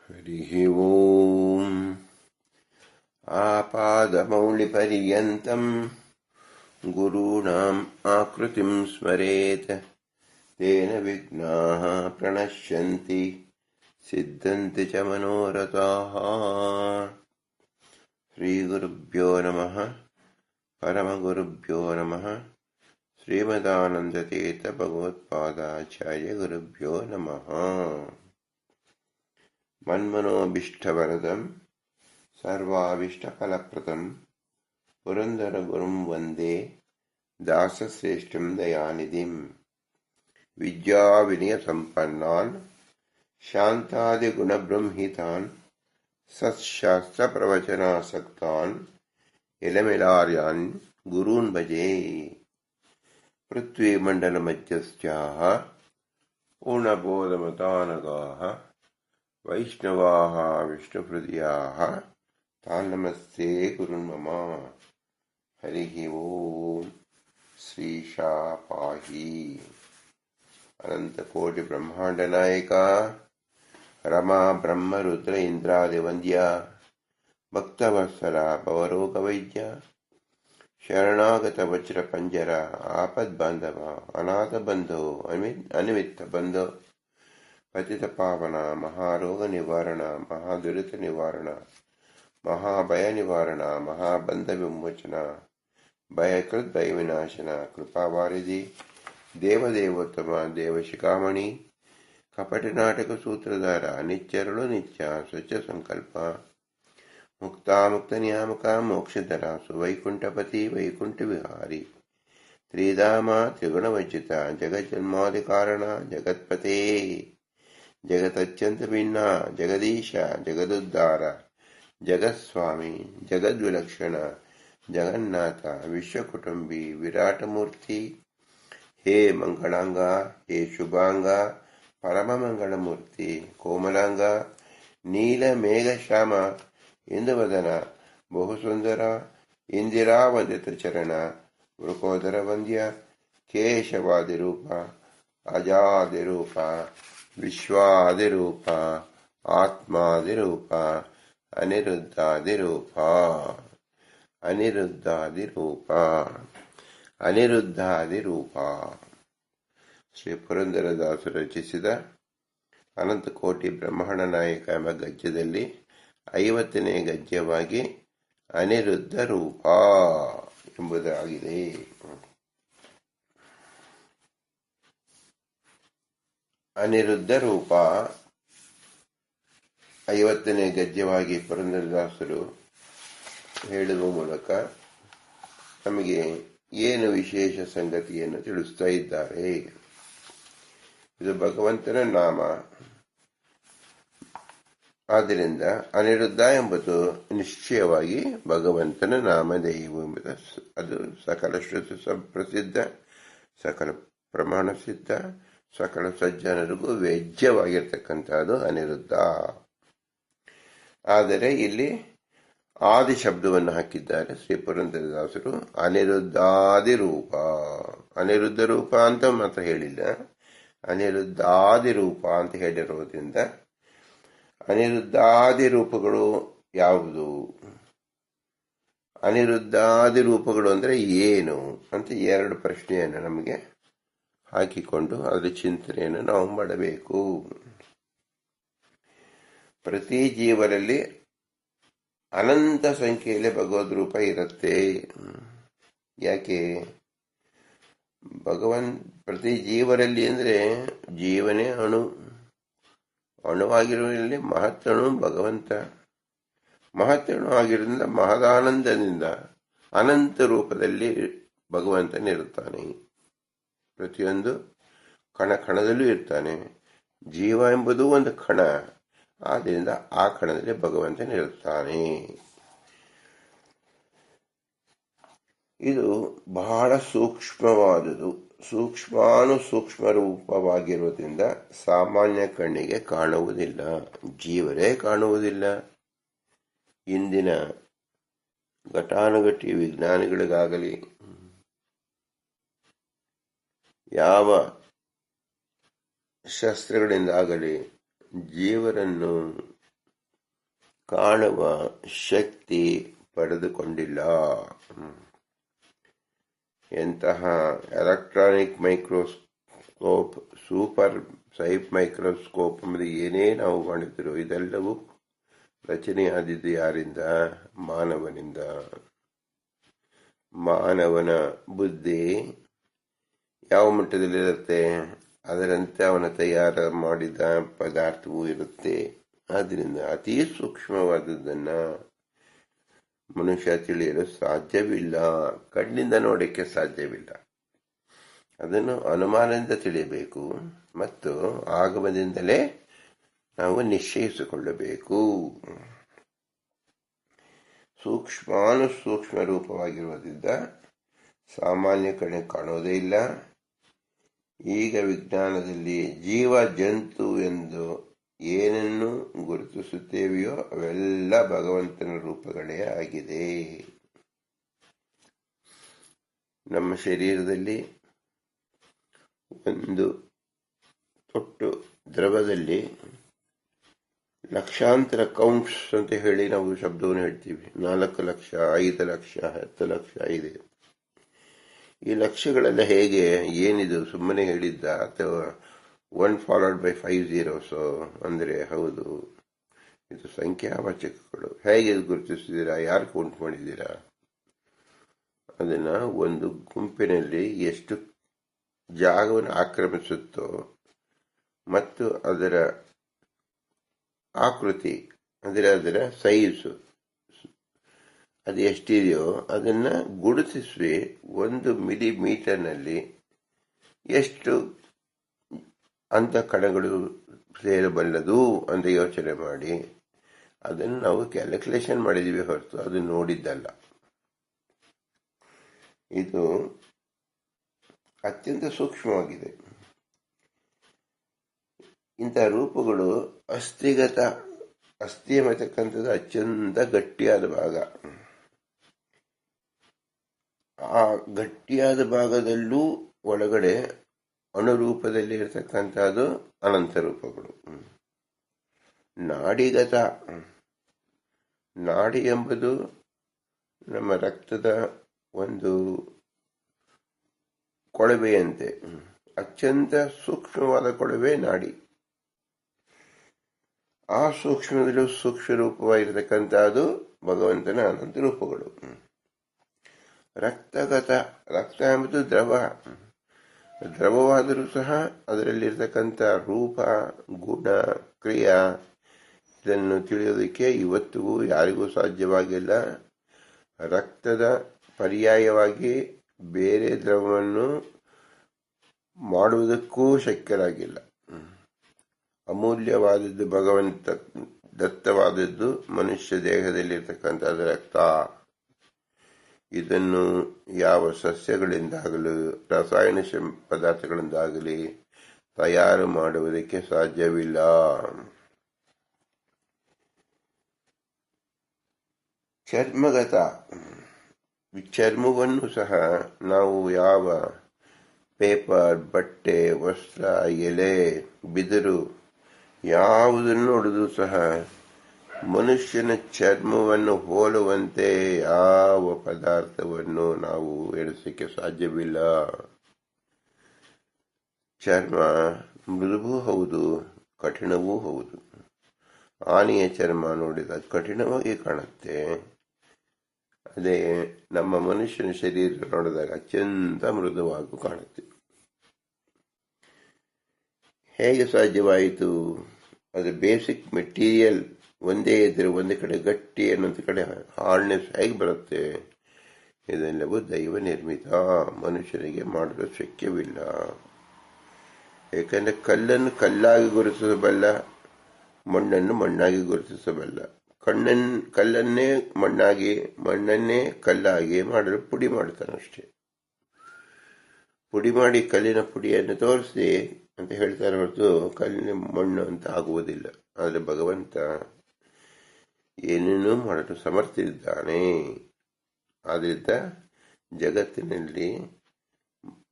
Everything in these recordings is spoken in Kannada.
हरिः ओम् आपादमौलिपर्यन्तम् गुरूणाम् आकृतिं स्मरेत् तेन विघ्नाः प्रणश्यन्ति सिद्धन्ति च मनोरथाः। श्रीगुरुभ्यो नमः। परमगुरुभ्यो नमः। श्रीमदानन्दतीर्थभगवत्पादाचार्य गुरुभ्यो नमः। मन्मनोऽभीष्टवरदम् सर्वाभीष्टफलप्रदम् पुरन्दरगुरुं वन्दे दासश्रेष्ठं दयानिधिम्। विद्याविनयसम्पन्नान् शान्तादिगुणबृंहितान् सत्शास्त्रप्रवचनासक्तान् इलमिलार्यान् गुरून् भजे। पृथ्वीमण्डलमध्यस्थाः पूर्णबोधमतानगाः वैष्णवाः विष्णुहृदयाः तान् नमस्ते गुरुन् मम। हरिः ओम्। श्रीशा पाहि। अनंतकोटि ब्रह्मांड नायक रमा ब्रह्म रुद्र इंद्रादिवंद्य भक्तवत्सला भवरोग वैद्य शरणागत वज्र पंजर आपद बांधव अनाथ बंधो अनिमित्त बंधो पतित पावन महारोग निवारण महादुरित निवारण महाभय निवारण महाबंध विमोचन भयकृत भय विनाशन कृपावारिधि देवदेवोत्तम देवशिखामणि कपट नाटक सूत्रधार नित्यरुಳು नित्य स्वच्छ संकल्प मुक्ता मुक्त नियामक मोक्षधरा सुवैकुंठपति वैकुंठ विहारी त्रिधाम त्रिगुणवज्जित जगज्जन्मादि कारण जगत्पते जगतत्यंत भिन्न जगदीश जगदुद्धार जगत्स्वामी जगद्विलक्षण जगन्नाथ विश्वकुटुंबी विराट मूर्ति हे मंगलांग हे शुभांग परम मंगलमूर्ति कोमलांग नील मेघ श्याम इंदुवदन बहुसुंदर इंदिरा वंदित चरण वृकोदर वंद्य केशवादिरूप अजादिरूप विश्वादिरूप आत्मादिरूप अनिरुद्धादिरूप अनिरुद्धादिरूप ಅನಿರುದ್ಧಾದಿರೂಪ. ಶ್ರೀ ಪುರಂದರದಾಸರು ರಚಿಸಿದ ಅನಂತಕೋಟಿ ಬ್ರಹ್ಮಾಂಡ ನಾಯಕ ಎಂಬ ಗದ್ಯದಲ್ಲಿ 50ನೇ ಗದ್ಯವಾಗಿ ಅನಿರುದ್ಧ ರೂಪ ಎಂಬುದಾಗಿದೆ. ಅನಿರುದ್ಧ ರೂಪ 50ನೇ ಗದ್ಯವಾಗಿ ಪುರಂದರದಾಸರು ಹೇಳುವ ಮೂಲಕ ನಮಗೆ ಏನು ವಿಶೇಷ ಸಂಗತಿಯನ್ನು ತಿಳಿಸ್ತಾ ಇದ್ದಾರೆ. ಇದು ಭಗವಂತನ ನಾಮ. ಆದ್ದರಿಂದ ಅನಿರುದ್ಧ ಎಂಬುದು ನಿಶ್ಚಯವಾಗಿ ಭಗವಂತನ ನಾಮಧೇಯವು ಎಂಬುದು ಅದು ಸಕಲ ಶ್ರುತಿ ಪ್ರಸಿದ್ಧ, ಸಕಲ ಪ್ರಮಾಣ ಸಿದ್ಧ, ಸಕಲ ಸಜ್ಜನರಿಗೂ ವೇದ್ಯವಾಗಿರ್ತಕ್ಕಂಥದ್ದು ಅನಿರುದ್ಧ. ಆದರೆ ಇಲ್ಲಿ ಆದಿ ಶಬ್ದವನ್ನು ಹಾಕಿದ್ದಾರೆ ಶ್ರೀ ಪುರಂದರದಾಸರು. ಅನಿರುದ್ಧಾದಿರೂಪ, ಅನಿರುದ್ಧ ರೂಪ ಅಂತ ಮಾತ್ರ ಹೇಳಿಲ್ಲ, ಅನಿರುದ್ಧಾದಿರೂಪ ಅಂತ ಹೇಳಿರೋದ್ರಿಂದ ಅನಿರುದ್ಧಾದಿರೂಪಗಳು ಯಾವುದು, ಅನಿರುದ್ಧಾದಿರೂಪಗಳು ಅಂದ್ರೆ ಏನು ಅಂತ ಎರಡು ಪ್ರಶ್ನೆಯನ್ನು ನಮಗೆ ಹಾಕಿಕೊಂಡು ಅದರ ಚಿಂತನೆಯನ್ನು ನಾವು ಮಾಡಬೇಕು. ಪ್ರತಿ ಜೀವರಲ್ಲಿ ಅನಂತ ಸಂಖ್ಯೆಯಲ್ಲಿ ಭಗವದ್ ರೂಪ ಇರುತ್ತೆ. ಯಾಕೆ ಪ್ರತಿ ಜೀವರಲ್ಲಿ ಅಂದ್ರೆ ಜೀವನೇ ಅಣುವಾಗಿರುವಲ್ಲಿ ಮಹತ್ತಣು ಭಗವಂತ. ಮಹತ್ತಣು ಆಗಿರೋದ್ರಿಂದ ಮಹದಾನಂದದಿಂದ ಅನಂತ ರೂಪದಲ್ಲಿ ಭಗವಂತನಿರುತ್ತಾನೆ. ಪ್ರತಿಯೊಂದು ಕಣ ಕಣದಲ್ಲೂ ಇರ್ತಾನೆ. ಜೀವ ಎಂಬುದು ಒಂದು ಕಣ, ಆದ್ದರಿಂದ ಆ ಕಣದಲ್ಲಿ ಭಗವಂತನಿರುತ್ತಾನೆ. ಇದು ಬಹಳ ಸೂಕ್ಷ್ಮವಾದುದು. ಸೂಕ್ಷ್ಮಾನುಸೂಕ್ಷ್ಮ ರೂಪವಾಗಿರುವುದರಿಂದ ಸಾಮಾನ್ಯ ಕಣ್ಣಿಗೆ ಕಾಣುವುದಿಲ್ಲ, ಜೀವರೇ ಕಾಣುವುದಿಲ್ಲ. ಇಂದಿನ ಘಟಾನುಘಟಿ ವಿಜ್ಞಾನಿಗಳಿಗಾಗಲಿ ಯಾವ ಶಸ್ತ್ರಗಳಿಂದಾಗಲಿ ಜೀವರನ್ನು ಕಾಣುವ ಶಕ್ತಿ ಪಡೆದುಕೊಂಡಿಲ್ಲ. ಎಂತಹ ಎಲೆಕ್ಟ್ರಾನಿಕ್ ಮೈಕ್ರೋಸ್ಕೋಪ್, ಸೂಪರ್ ಸೈಪ್ ಮೈಕ್ರೋಸ್ಕೋಪ್ ಎಂಬುದು ಏನೇ ನಾವು ಮಾಡಿದ್ರು ಇದೆಲ್ಲವೂ ರಚನೆಯಾದಿದ್ದು ಯಾರಿಂದ? ಮಾನವನಿಂದ. ಮಾನವನ ಬುದ್ಧಿ ಯಾವ ಮಟ್ಟದಲ್ಲಿರುತ್ತೆ ಅದರಂತೆ ಅವನ ತಯಾರ ಮಾಡಿದ ಪದಾರ್ಥವೂ ಇರುತ್ತೆ. ಆದ್ದರಿಂದ ಅತಿ ಸೂಕ್ಷ್ಮವಾದದ್ದನ್ನ ಮನುಷ್ಯ ತಿಳಿಯಲು ಸಾಧ್ಯವಿಲ್ಲ, ಕಣ್ಣಿಂದ ನೋಡಕ್ಕೆ ಸಾಧ್ಯವಿಲ್ಲ. ಅದನ್ನು ಅನುಮಾನದಿಂದ ತಿಳಿಯಬೇಕು ಮತ್ತು ಆಗಮದಿಂದಲೇ ನಾವು ನಿಶ್ಚಯಿಸಿಕೊಳ್ಳಬೇಕು. ಸೂಕ್ಷ್ಮ ರೂಪವಾಗಿರುವುದರಿಂದ ಸಾಮಾನ್ಯ ಕಣ್ಣು ಕಾಣುವುದೇ ಇಲ್ಲ. ಈಗ ವಿಜ್ಞಾನದಲ್ಲಿ ಜೀವ ಜಂತು ಎಂದು ಏನನ್ನು ಗುರುತಿಸುತ್ತೇವೆಯೋ ಅವೆಲ್ಲ ಭಗವಂತನ ರೂಪಗಳೇ ಆಗಿದೆ. ನಮ್ಮ ಶರೀರದಲ್ಲಿ ಒಂದು ತೊಟ್ಟು ದ್ರವದಲ್ಲಿ ಲಕ್ಷಾಂತರ ಕೌಂಟ್ಸ್ ಅಂತ ಹೇಳಿ ನಾವು ಶಬ್ದವನ್ನು ಹೇಳ್ತೀವಿ. 4 ಲಕ್ಷ, 5 ಲಕ್ಷ, 10 ಲಕ್ಷ ಇದೆ. ಈ ಲಕ್ಷಗಳೆಲ್ಲ ಹೇಗೆ, ಏನಿದು ಸುಮ್ಮನೆ ಹೇಳಿದ್ದ ಅಥವಾ 1 followed by 5 zeros ಅಂದ್ರೆ? ಹೌದು, ಇದು ಸಂಖ್ಯಾವಾಚಕಗಳು. ಹೇಗೆ ಗುರುತಿಸಿದ್ದೀರಾ? ಯಾರು ಕೌಂಟ್ ಮಾಡಿದ್ದೀರಾ? ಅದನ್ನ ಒಂದು ಗುಂಪಿನಲ್ಲಿ ಎಷ್ಟು ಜಾಗವನ್ನು ಆಕ್ರಮಿಸುತ್ತೋ ಮತ್ತು ಅದರ ಆಕೃತಿ ಅಂದರೆ ಅದರ ಸೈಜು ಅದು ಎಷ್ಟಿದೆಯೋ ಅದನ್ನ ಗುರುತಿಸಿ 1 ಮಿಲಿಮೀಟರ್ನಲ್ಲಿ ಎಷ್ಟು ಅಂತ ಕಣಗಳು ಸೇರಬಲ್ಲದು ಅಂತ ಯೋಚನೆ ಮಾಡಿ ಅದನ್ನು ನಾವು ಕ್ಯಾಲ್ಕುಲೇಷನ್ ಮಾಡಿದೀವಿ ಹೊರತು ಅದು ನೋಡಿದ್ದಲ್ಲ. ಇದು ಅತ್ಯಂತ ಸೂಕ್ಷ್ಮವಾಗಿದೆ. ಇಂಥ ರೂಪಗಳು ಅಸ್ಥಿ ಎಂಬತಕ್ಕಂಥದ್ದು ಅತ್ಯಂತ ಗಟ್ಟಿಯಾದ ಭಾಗ. ಆ ಗಟ್ಟಿಯಾದ ಭಾಗದಲ್ಲೂ ಒಳಗಡೆ ಅಣುರೂಪದಲ್ಲಿ ಇರತಕ್ಕಂಥದ್ದು ಅನಂತ ರೂಪಗಳು. ನಾಡಿಗತ, ನಾಡಿ ಎಂಬುದು ನಮ್ಮ ರಕ್ತದ ಒಂದು ಕೊಳವೆಯಂತೆ ಅತ್ಯಂತ ಸೂಕ್ಷ್ಮವಾದ ಕೊಳವೆ ನಾಡಿ. ಆ ಸೂಕ್ಷ್ಮದಲ್ಲೂ ಸೂಕ್ಷ್ಮ ರೂಪವಾಗಿರತಕ್ಕಂಥದ್ದು ಭಗವಂತನ ಅನಂತ ರೂಪಗಳು. ರಕ್ತಗತ, ರಕ್ತ ಎಂಬುದು ದ್ರವವಾದರೂ ಸಹ ಅದರಲ್ಲಿರ್ತಕ್ಕಂಥ ರೂಪ, ಗುಣ, ಕ್ರಿಯಾ ಇದನ್ನು ತಿಳಿಯೋದಕ್ಕೆ ಇವತ್ತಿಗೂ ಯಾರಿಗೂ ಸಾಧ್ಯವಾಗಿಲ್ಲ. ರಕ್ತದ ಪರ್ಯಾಯವಾಗಿ ಬೇರೆ ದ್ರವವನ್ನು ಮಾಡುವುದಕ್ಕೂ ಶಕ್ಯರಾಗಿಲ್ಲ. ಅಮೂಲ್ಯವಾದದ್ದು ಭಗವಂತ ದತ್ತವಾದದ್ದು ಮನುಷ್ಯ ದೇಹದಲ್ಲಿರ್ತಕ್ಕಂಥದ್ದು ರಕ್ತ. ಇದನ್ನು ಯಾವ ಸಸ್ಯಗಳಿಂದಾಗಲಿ ರಾಸಾಯನ ಪದಾರ್ಥಗಳಿಂದಾಗಲಿ ತಯಾರು ಮಾಡುವುದಕ್ಕೆ ಸಾಧ್ಯವಿಲ್ಲ. ಚರ್ಮಗತ, ಚರ್ಮವನ್ನು ಸಹ ನಾವು ಯಾವ ಪೇಪರ್, ಬಟ್ಟೆ, ವಸ್ತ್ರ, ಎಲೆ, ಬಿದಿರು ಯಾವುದನ್ನು ನೋಡಿದ್ರೂ ಸಹ ಮನುಷ್ಯನ ಚರ್ಮವನ್ನು ಹೋಲುವಂತೆ ಯಾವ ಪದಾರ್ಥವನ್ನು ನಾವು ಎಣಿಸಲಿಕ್ಕೆ ಸಾಧ್ಯವಿಲ್ಲ. ಚರ್ಮ ಮೃದುವೂ ಹೌದು, ಕಠಿಣವೂ ಹೌದು. ಆನೆಯ ಚರ್ಮ ನೋಡಿದ ಕಠಿಣವಾಗಿ ಕಾಣುತ್ತೆ. ಅದೇ ನಮ್ಮ ಮನುಷ್ಯನ ಶರೀರ ನೋಡಿದಾಗ ಅತ್ಯಂತ ಮೃದುವಾಗಿ ಕಾಣುತ್ತೆ. ಹೇಗೆ ಸಾಧ್ಯವಾಯಿತು? ಅದು ಬೇಸಿಕ್ ಮೆಟೀರಿಯಲ್ ಒಂದೇ ಇದ್ರೆ ಒಂದು ಕಡೆ ಗಟ್ಟಿ, ಇನ್ನೊಂದು ಕಡೆ ಹಾರ್ಡ್ನೆಸ್ ಹೇಗೆ ಬರುತ್ತೆ? ಇದೆಲ್ಲವೂ ದೈವ ನಿರ್ಮಿತ, ಮನುಷ್ಯನಿಗೆ ಮಾಡಲು ಶಕ್ಯವಿಲ್ಲ. ಏಕೆಂದರೆ ಕಲ್ಲನ್ನು ಕಲ್ಲಾಗಿ ಗುರುತಿಸಬಲ್ಲ, ಮಣ್ಣನ್ನು ಮಣ್ಣಾಗಿ ಗುರುತಿಸಬಲ್ಲ. ಕಲ್ಲನ್ನೇ ಮಣ್ಣಾಗಿ, ಮಣ್ಣನ್ನೇ ಕಲ್ಲಾಗಿ ಮಾಡಲು ಪುಡಿ ಮಾಡ್ತಾನಷ್ಟೇ. ಪುಡಿ ಮಾಡಿ ಕಲ್ಲಿನ ಪುಡಿಯನ್ನು ತೋರಿಸಿ ಅಂತ ಹೇಳ್ತಾರೆ ಹೊರತು ಕಲ್ಲಿನ ಮಣ್ಣು ಅಂತ ಆಗುವುದಿಲ್ಲ. ಆದರೆ ಭಗವಂತ ಏನೇನೂ ಮಾಡಲು ಸಮರ್ಥರಿದ್ದಾನೆ. ಆದ್ರಿಂದ ಜಗತ್ತಿನಲ್ಲಿ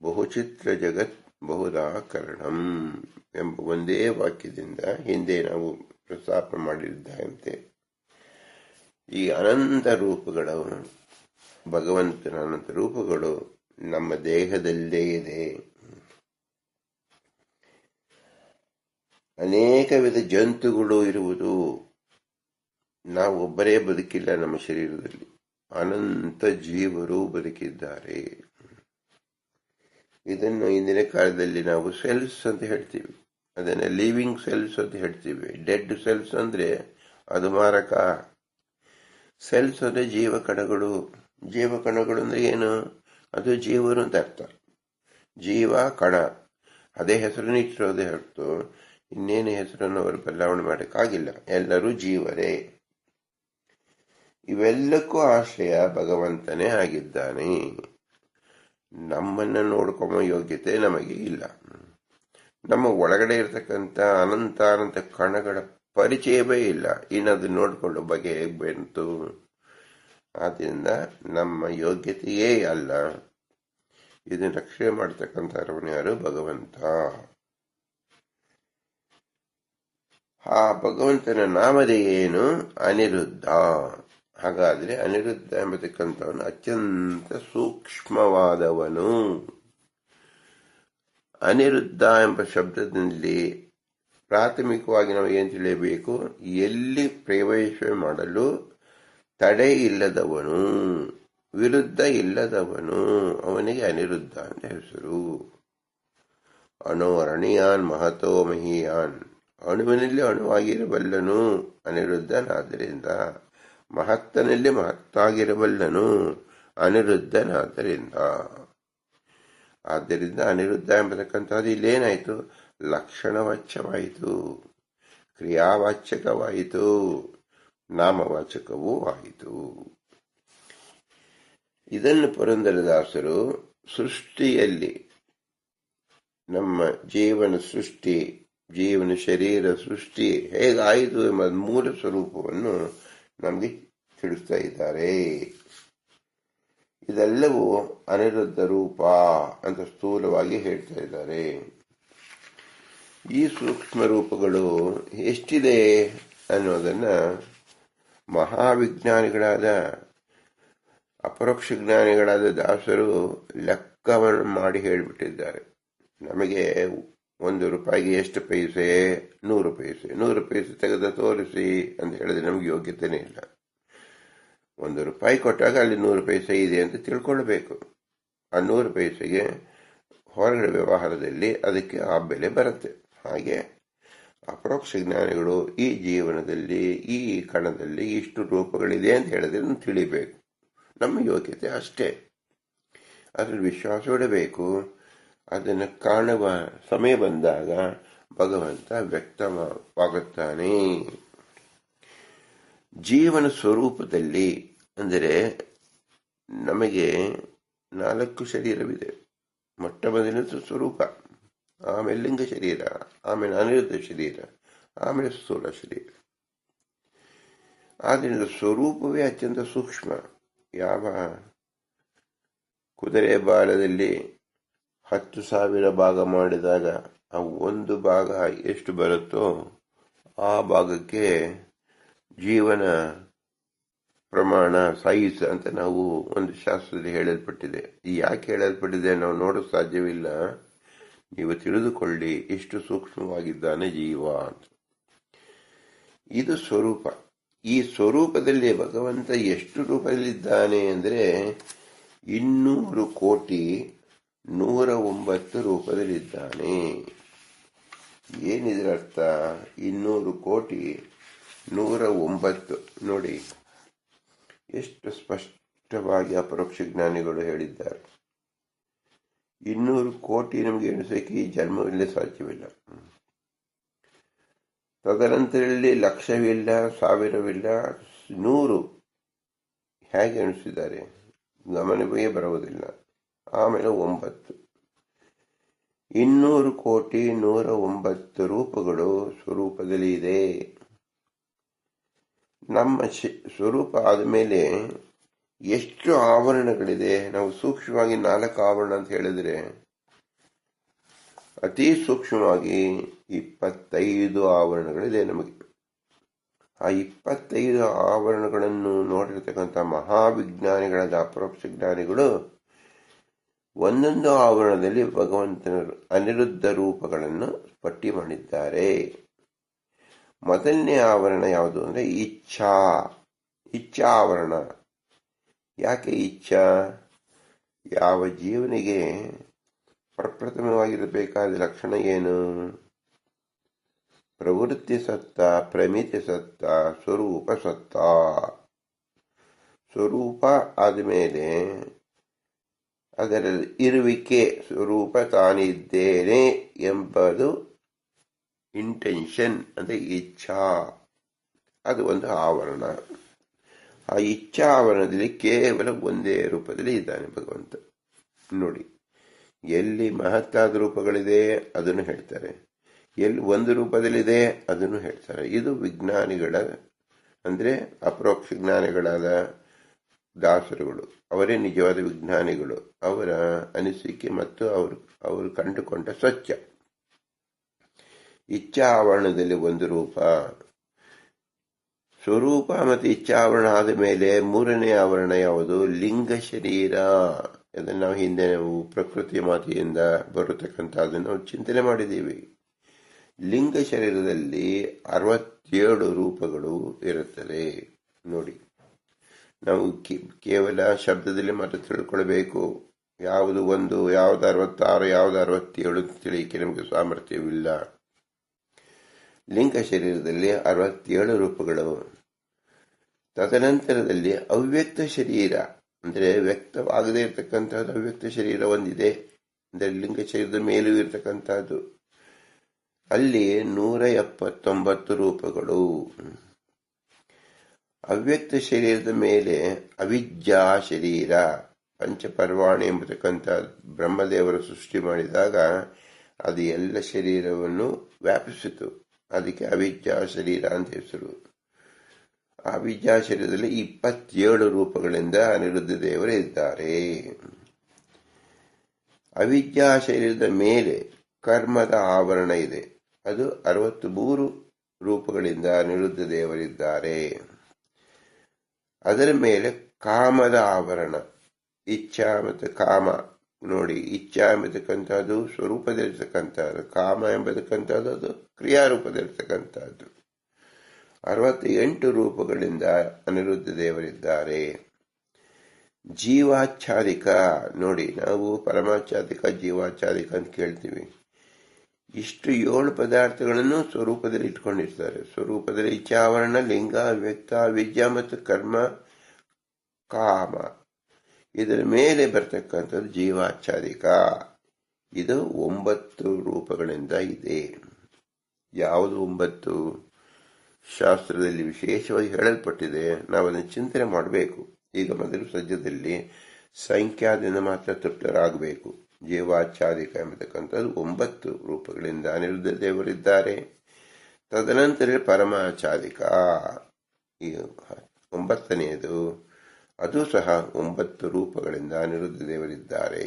ಬಹುಚಿತ್ರ ಜಗತ್ ಬಹುದಾಕರಣಂ ಎಂಬ ಒಂದೇ ವಾಕ್ಯದಿಂದ ಹಿಂದೆ ನಾವು ಪ್ರಸ್ತಾಪ ಮಾಡಿದ್ದಂತೆ ಈ ಅನಂತ ರೂಪಗಳು, ಭಗವಂತನ ಅನಂತ ರೂಪಗಳು ನಮ್ಮ ದೇಹದಲ್ಲೇ ಇದೆ. ಅನೇಕ ವಿಧ ಜಂತುಗಳು ಇರುವುದು. ನಾವು ಒಬ್ಬರೇ ಬದುಕಿಲ್ಲ, ನಮ್ಮ ಶರೀರದಲ್ಲಿ ಅನಂತ ಜೀವರು ಬದುಕಿದ್ದಾರೆ. ಇದನ್ನು ಇಂದಿನ ಕಾಲದಲ್ಲಿ ನಾವು ಸೆಲ್ಸ್ ಅಂತ ಹೇಳ್ತೀವಿ. ಅದನ್ನ ಲಿವಿಂಗ್ ಸೆಲ್ಸ್ ಅಂತ ಹೇಳ್ತೀವಿ. ಡೆಡ್ ಸೆಲ್ಸ್ ಅಂದ್ರೆ ಅದು ಮಾರಕ. ಸೆಲ್ಸ್ ಅಂದ್ರೆ ಜೀವಕಣಗಳು. ಜೀವಕಣಗಳು ಅಂದ್ರೆ ಏನು? ಅದು ಜೀವರು ಅಂತ ಅರ್ಥ. ಜೀವ ಕಣ, ಅದೇ ಹೆಸರನ್ನು ಇಟ್ಟಿರೋದೇ ಹೊರತು ಇನ್ನೇನು ಹೆಸರನ್ನು ಅವರು ಬದಲಾವಣೆ ಮಾಡೋಕ್ಕಾಗಿಲ್ಲ. ಎಲ್ಲರೂ ಜೀವರೇ. ಇವೆಲ್ಲಕ್ಕೂ ಆಶ್ರಯ ಭಗವಂತನೇ ಆಗಿದ್ದಾನೆ. ನಮ್ಮನ್ನ ನೋಡ್ಕೊಂಬ ಯೋಗ್ಯತೆ ನಮಗೆ ಇಲ್ಲ. ನಮ್ಮ ಒಳಗಡೆ ಇರತಕ್ಕಂಥ ಅನಂತ ಕಣಗಳ ಪರಿಚಯವೇ ಇಲ್ಲ. ಇನ್ನದು ನೋಡಿಕೊಳ್ಳೋ ಬಗೆ ಹೇಗೆ ಬಂತು? ಆದ್ರಿಂದ ನಮ್ಮ ಯೋಗ್ಯತೆಯೇ ಅಲ್ಲ. ಇದನ್ನು ರಕ್ಷಣೆ ಮಾಡತಕ್ಕಂಥವನು ಯಾರು? ಭಗವಂತ. ಆ ಭಗವಂತನ ನಾಮಧೇಯ ಏನು? ಅನಿರುದ್ಧ. ಹಾಗಾದ್ರೆ ಅನಿರುದ್ಧ ಎಂಬತಕ್ಕಂಥವನು ಅತ್ಯಂತ ಸೂಕ್ಷ್ಮವಾದವನು. ಅನಿರುದ್ಧ ಎಂಬ ಶಬ್ದದಲ್ಲಿ ಪ್ರಾಥಮಿಕವಾಗಿ ನಾವು ಏನು ತಿಳಿಯಬೇಕು? ಎಲ್ಲಿ ಪ್ರವೇಶ ಮಾಡಲು ತಡೆ ಇಲ್ಲದವನು, ವಿರುದ್ಧ ಇಲ್ಲದವನು, ಅವನಿಗೆ ಅನಿರುದ್ಧ ಅಂತ ಹೆಸರು. ಅಣುರಣೀಯಾನ್ ಮಹತೋ ಮಹೀಯಾನ್, ಅಣುವಿನಲ್ಲಿ ಅಣುವಾಗಿರಬಲ್ಲನು ಅನಿರುದ್ಧನಾದ್ದರಿಂದ. ಮಹತ್ತನಲ್ಲಿ ಮಹತ್ತಾಗಿರಬಲ್ಲನು ಅನಿರುದ್ಧನಾದ್ದರಿಂದ. ಆದ್ದರಿಂದ ಅನಿರುದ್ಧ ಎಂಬತಕ್ಕಂಥದ್ದು ಇಲ್ಲೇನಾಯಿತು? ಲಕ್ಷಣವಾಚ್ಯವಾಯಿತು, ಕ್ರಿಯಾವಾಚಕವಾಯಿತು, ನಾಮವಾಚಕವೂ ಆಯಿತು. ಇದನ್ನು ಪುರಂದರದಾಸರು ಸೃಷ್ಟಿಯಲ್ಲಿ, ನಮ್ಮ ಜೀವನ ಸೃಷ್ಟಿ, ಜೀವನ ಶರೀರ ಸೃಷ್ಟಿ ಹೇಗಾಯಿತು ಎಂಬ ಮೂಲ ಸ್ವರೂಪವನ್ನು ನಮಗೆ ತಿಳಿಸ್ತಾ ಇದ್ದಾರೆ. ಇದೆಲ್ಲವೂ ಅನಿರುದ್ಧ ರೂಪ ಅಂತ ಸ್ಥೂಲವಾಗಿ ಹೇಳ್ತಾ ಇದ್ದಾರೆ. ಈ ಸೂಕ್ಷ್ಮ ರೂಪಗಳು ಎಷ್ಟಿದೆ ಅನ್ನೋದನ್ನ ಮಹಾವಿಜ್ಞಾನಿಗಳಾದ, ಅಪರೋಕ್ಷ ಜ್ಞಾನಿಗಳಾದ ದಾಸರು ಲೆಕ್ಕವನ್ನು ಮಾಡಿ ಹೇಳಿಬಿಟ್ಟಿದ್ದಾರೆ. ನಮಗೆ 1 ರೂಪಾಯಿಗೆ ಎಷ್ಟು ಪೈಸೆ? 100 ಪೈಸೆ. 100 ಪೈಸೆ ತೆಗೆದು ತೋರಿಸಿ ಅಂತ ಹೇಳಿದ್ರೆ ನಮ್ಗೆ ಯೋಗ್ಯತೆನೇ ಇಲ್ಲ. 1 ರೂಪಾಯಿ ಕೊಟ್ಟಾಗ ಅಲ್ಲಿ 100 ಪೈಸೆ ಇದೆ ಅಂತ ತಿಳ್ಕೊಳ್ಬೇಕು. ಆ 100 ಪೈಸೆಗೆ ಹೊರಗಡೆ ವ್ಯವಹಾರದಲ್ಲಿ ಅದಕ್ಕೆ ಆ ಬೆಲೆ ಬರುತ್ತೆ. ಹಾಗೆ ಅಪರೋಕ್ಷ ಜ್ಞಾನಿಗಳು ಈ ಜೀವನದಲ್ಲಿ, ಈ ಕಣದಲ್ಲಿ ಇಷ್ಟು ರೂಪಗಳಿದೆ ಅಂತ ಹೇಳಿದ್ರೆ ನಾವು ತಿಳಿಬೇಕು. ನಮ್ಮ ಯೋಗ್ಯತೆ ಅಷ್ಟೇ. ಅದ್ರಲ್ಲಿ ವಿಶ್ವಾಸ ಇಡಬೇಕು. ಅದನ್ನು ಕಾಣುವ ಸಮಯ ಬಂದಾಗ ಭಗವಂತ ವ್ಯಕ್ತವಾಗುತ್ತಾನೆ. ಜೀವನ ಸ್ವರೂಪದಲ್ಲಿ ಅಂದರೆ ನಮಗೆ 4 ಶರೀರವಿದೆ. ಮೊಟ್ಟ ಮೊದಲನೇದು ಸ್ವರೂಪ, ಆಮೇಲೆ ಲಿಂಗ ಶರೀರ, ಆಮೇಲೆ ಅನಿರುದ್ಧ ಶರೀರ, ಆಮೇಲೆ ಸ್ಥೂಲ ಶರೀರ. ಆದ್ದರಿಂದ ಸ್ವರೂಪವೇ ಅತ್ಯಂತ ಸೂಕ್ಷ್ಮ. ಯಾವ ಕುದುರೆ ಬಾಲದಲ್ಲಿ 10,000 ಭಾಗ ಮಾಡಿದಾಗ ಆ ಒಂದು ಭಾಗ ಎಷ್ಟು ಬರುತ್ತೋ ಆ ಭಾಗಕ್ಕೆ ಜೀವನ ಪ್ರಮಾಣ, ಸೈಜ್ ಅಂತ ನಾವು ಒಂದು ಶಾಸ್ತ್ರದಲ್ಲಿ ಹೇಳಲ್ಪಟ್ಟಿದೆ. ಯಾಕೆ ಹೇಳಲ್ಪಟ್ಟಿದೆ ನಾವು ನೋಡೋಕೆ ಸಾಧ್ಯವಿಲ್ಲ. ನೀವು ತಿಳಿದುಕೊಳ್ಳಿ ಎಷ್ಟು ಸೂಕ್ಷ್ಮವಾಗಿದ್ದಾನೆ ಜೀವ ಅಂತ. ಇದು ಸ್ವರೂಪ. ಈ ಸ್ವರೂಪದಲ್ಲಿ ಭಗವಂತ ಎಷ್ಟು ರೂಪದಲ್ಲಿದ್ದಾನೆ ಅಂದರೆ 200 ಕೋಟಿ 109 ರೂಪದಲ್ಲಿದ್ದಾನೆ. ಏನಿದ್ರ ಅರ್ಥ? 200 ಕೋಟಿ 109. ನೋಡಿ ಎಷ್ಟು ಸ್ಪಷ್ಟವಾಗಿ ಅಪರೋಕ್ಷ ಜ್ಞಾನಿಗಳು ಹೇಳಿದ್ದಾರೆ. 200 ಕೋಟಿ ನಮಗೆ ಎಣಿಸೋಕೆ ಈ ಜನ್ಮದಲ್ಲೇ ಸಾಧ್ಯವಿಲ್ಲ. ತದನಂತರದಲ್ಲಿ ಲಕ್ಷವಿಲ್ಲ, ಸಾವಿರವಿಲ್ಲ, 100 ಹೇಗೆ ಎಣಿಸಿದ್ದಾರೆ ಗಮನವೇ ಬರುವುದಿಲ್ಲ. ಆಮೇಲೆ 9. 200 ಕೋಟಿ 109 ರೂಪಗಳು ಸ್ವರೂಪದಲ್ಲಿ ಇದೆ. ನಮ್ಮ ಸ್ವರೂಪ ಆದಮೇಲೆ ಎಷ್ಟು ಆವರಣಗಳಿದೆ? ನಾವು ಸೂಕ್ಷ್ಮವಾಗಿ 4 ಆವರಣ ಅಂತ ಹೇಳಿದ್ರೆ ಅತಿ ಸೂಕ್ಷ್ಮವಾಗಿ 25 ಆವರಣಗಳಿದೆ ನಮಗೆ. ಆ 25 ಆವರಣಗಳನ್ನು ನೋಡಿರ್ತಕ್ಕಂಥ ಮಹಾವಿಜ್ಞಾನಿಗಳಾದ ಅಪರೋಕ್ಷ ಜ್ಞಾನಿಗಳು ಒಂದೊಂದು ಆವರಣದಲ್ಲಿ ಭಗವಂತನ ಅನಿರುದ್ಧ ರೂಪಗಳನ್ನು ಪಟ್ಟಿ ಮಾಡಿದ್ದಾರೆ. ಮೊದಲನೇ ಆವರಣ ಯಾವುದು ಅಂದ್ರೆ ಇಚ್ಛಾ ಆವರಣ. ಯಾಕೆ ಇಚ್ಛಾ? ಯಾವ ಜೀವನಿಗೆ ಪ್ರಪ್ರಥಮವಾಗಿರಬೇಕಾದ ಲಕ್ಷಣ ಏನು? ಪ್ರವೃತ್ತಿ ಸತ್ತ, ಪ್ರಮಿತಿ ಸತ್ತ, ಸ್ವರೂಪ ಸತ್ತ. ಸ್ವರೂಪ ಆದಮೇಲೆ ಅದರ ಇರುವಿಕೆ, ಸ್ವರೂಪ ತಾನಿದ್ದೇನೆ ಎಂಬುದು ಇಂಟೆನ್ಷನ್ ಅಂದ್ರೆ ಇಚ್ಛಾ. ಅದು ಒಂದು ಆವರಣ. ಆ ಇಚ್ಛಾ ಆವರಣದಲ್ಲಿ ಕೇವಲ ಒಂದೇ ರೂಪದಲ್ಲಿ ಇದ್ದಾನೆ ಭಗವಂತ. ನೋಡಿ, ಎಲ್ಲಿ ಮಹತ್ತಾದ ರೂಪಗಳಿದೆ ಅದನ್ನು ಹೇಳ್ತಾರೆ, ಎಲ್ಲಿ ಒಂದು ರೂಪದಲ್ಲಿದೆ ಅದನ್ನು ಹೇಳ್ತಾರೆ. ಇದು ವಿಜ್ಞಾನಿಗಳ ಅಂದ್ರೆ ಅಪರೋಕ್ಷ ಜ್ಞಾನಿಗಳಾದ ದಾಸರುಗಳು, ಅವರೇ ನಿಜವಾದ ವಿಜ್ಞಾನಿಗಳು. ಅವರ ಅನಿಸಿಕೆ ಮತ್ತು ಅವರು ಕಂಡುಕೊಂಡ ಸತ್ಯ. ಇಚ್ಛಾ ಆವರಣದಲ್ಲಿ ಒಂದು ರೂಪ, ಸ್ವರೂಪ ಮತ್ತು ಇಚ್ಛಾವರಣ ಆದ ಮೇಲೆ ಮೂರನೇ ಆವರಣ ಯಾವುದು? ಲಿಂಗ ಶರೀರ. ಅದನ್ನು ನಾವು ಹಿಂದೆ ಪ್ರಕೃತಿ ಮಾತೆಯಿಂದ ಬರತಕ್ಕಂಥದ್ದನ್ನು ನಾವು ಚಿಂತನೆ ಮಾಡಿದ್ದೀವಿ. ಲಿಂಗ ಶರೀರದಲ್ಲಿ 67 ರೂಪಗಳು ಇರುತ್ತದೆ. ನೋಡಿ, ನಾವು ಕೇವಲ ಶಬ್ದದಲ್ಲಿ ಮಾತ್ರ ತಿಳ್ಕೊಳ್ಬೇಕು. ಯಾವುದು ಒಂದು, ಯಾವುದು 66, ಯಾವುದು 67 ತಿಳಿಯಕ್ಕೆ ನಮಗೆ ಸಾಮರ್ಥ್ಯವಿಲ್ಲ. ಲಿಂಗ ಶರೀರದಲ್ಲಿ 67 ರೂಪಗಳು. ತದನಂತರದಲ್ಲಿ ಅವ್ಯಕ್ತ ಶರೀರ ಅಂದ್ರೆ ವ್ಯಕ್ತವಾಗದೇ ಇರತಕ್ಕಂಥದ್ದು ಅವ್ಯಕ್ತ ಶರೀರ ಒಂದಿದೆ. ಅಂದರೆ ಲಿಂಗ ಶರೀರದ ಮೇಲೂ ಇರತಕ್ಕಂಥದ್ದು. ಅಲ್ಲಿ 179 ರೂಪಗಳು. ಅವ್ಯಕ್ತ ಶರೀರದ ಮೇಲೆ ಅವಿದ್ಯಾ ಶರೀರ, ಪಂಚಪರ್ವಾಣಿ ಎಂಬತಕ್ಕಂಥ ಬ್ರಹ್ಮದೇವರು ಸೃಷ್ಟಿ ಮಾಡಿದಾಗ ಅದು ಎಲ್ಲ ಶರೀರವನ್ನು ವ್ಯಾಪಿಸಿತು. ಅದಕ್ಕೆ ಅವಿದ್ಯಾ ಶರೀರ ಅಂತ ಹೆಸರು. ಆ ಅವಿದ್ಯಾ ಶರೀರದಲ್ಲಿ 27 ರೂಪಗಳಿಂದ ಅನಿರುದ್ಧ ದೇವರು ಇದ್ದಾರೆ. ಅವಿದ್ಯಾ ಶರೀರದ ಮೇಲೆ ಕರ್ಮದ ಆವರಣ ಇದೆ. ಅದು 63 ರೂಪಗಳಿಂದ ಅನಿರುದ್ಧ ದೇವರಿದ್ದಾರೆ. ಅದರ ಮೇಲೆ ಕಾಮದ ಆವರಣ, ಇಚ್ಛಾ ಮತ್ತು ಕಾಮ. ನೋಡಿ, ಇಚ್ಛಾ ಎಂಬತಕ್ಕಂಥದ್ದು ಸ್ವರೂಪದಲ್ಲಿರ್ತಕ್ಕಂಥದ್ದು, ಕಾಮ ಎಂಬತಕ್ಕಂಥದ್ದು ಅದು ಕ್ರಿಯಾರೂಪದಲ್ಲಿರ್ತಕ್ಕಂಥದ್ದು. 68 ರೂಪಗಳಿಂದ ಅನಿರುದ್ಧ ದೇವರಿದ್ದಾರೆ. ಜೀವಾಚ್ಛಾದಿಕ. ನೋಡಿ, ನಾವು ಪರಮಾಚ್ಛಾದಿಕ, ಜೀವಾಚ್ಛಾದಿಕ ಅಂತ ಕೇಳ್ತೀವಿ. ಇಷ್ಟು 7 ಪದಾರ್ಥಗಳನ್ನು ಸ್ವರೂಪದಲ್ಲಿ ಇಟ್ಕೊಂಡಿರ್ತಾರೆ. ಸ್ವರೂಪದಲ್ಲಿ ಇಚ್ಛಾವರಣ, ಲಿಂಗ, ವ್ಯಕ್ತ, ವಿದ್ಯಾ ಮತ್ತು ಕರ್ಮ, ಕಾಮ. ಇದರ ಮೇಲೆ ಬರ್ತಕ್ಕಂಥದ್ದು ಜೀವಾಚ್ಛಾದಿಕ. ಇದು 9 ರೂಪಗಳಿಂದ ಇದೆ. ಯಾವುದು 9 ಶಾಸ್ತ್ರದಲ್ಲಿ ವಿಶೇಷವಾಗಿ ಹೇಳಲ್ಪಟ್ಟಿದೆ, ನಾವು ಅದನ್ನು ಚಿಂತನೆ ಮಾಡಬೇಕು. ಈಗ ಮೊದಲು ಸದ್ಯದಲ್ಲಿ ಸಂಖ್ಯಾದಿಂದ ಮಾತ್ರ ತೃಪ್ತರಾಗಬೇಕು. ಜೀವಾಚ್ಛಾದಿಕ ಎಂಬತಕ್ಕಂಥದ್ದು 9 ರೂಪಗಳಿಂದ ಅನಿರುದ್ಧ ದೇವರಿದ್ದಾರೆ. ತದನಂತರ ಪರಮಾಚ್ಛಾದಿಕ, ಈ 9ನೇದು, ಅದು ಸಹ 9 ರೂಪಗಳಿಂದ ಅನಿರುದ್ಧ ದೇವರಿದ್ದಾರೆ.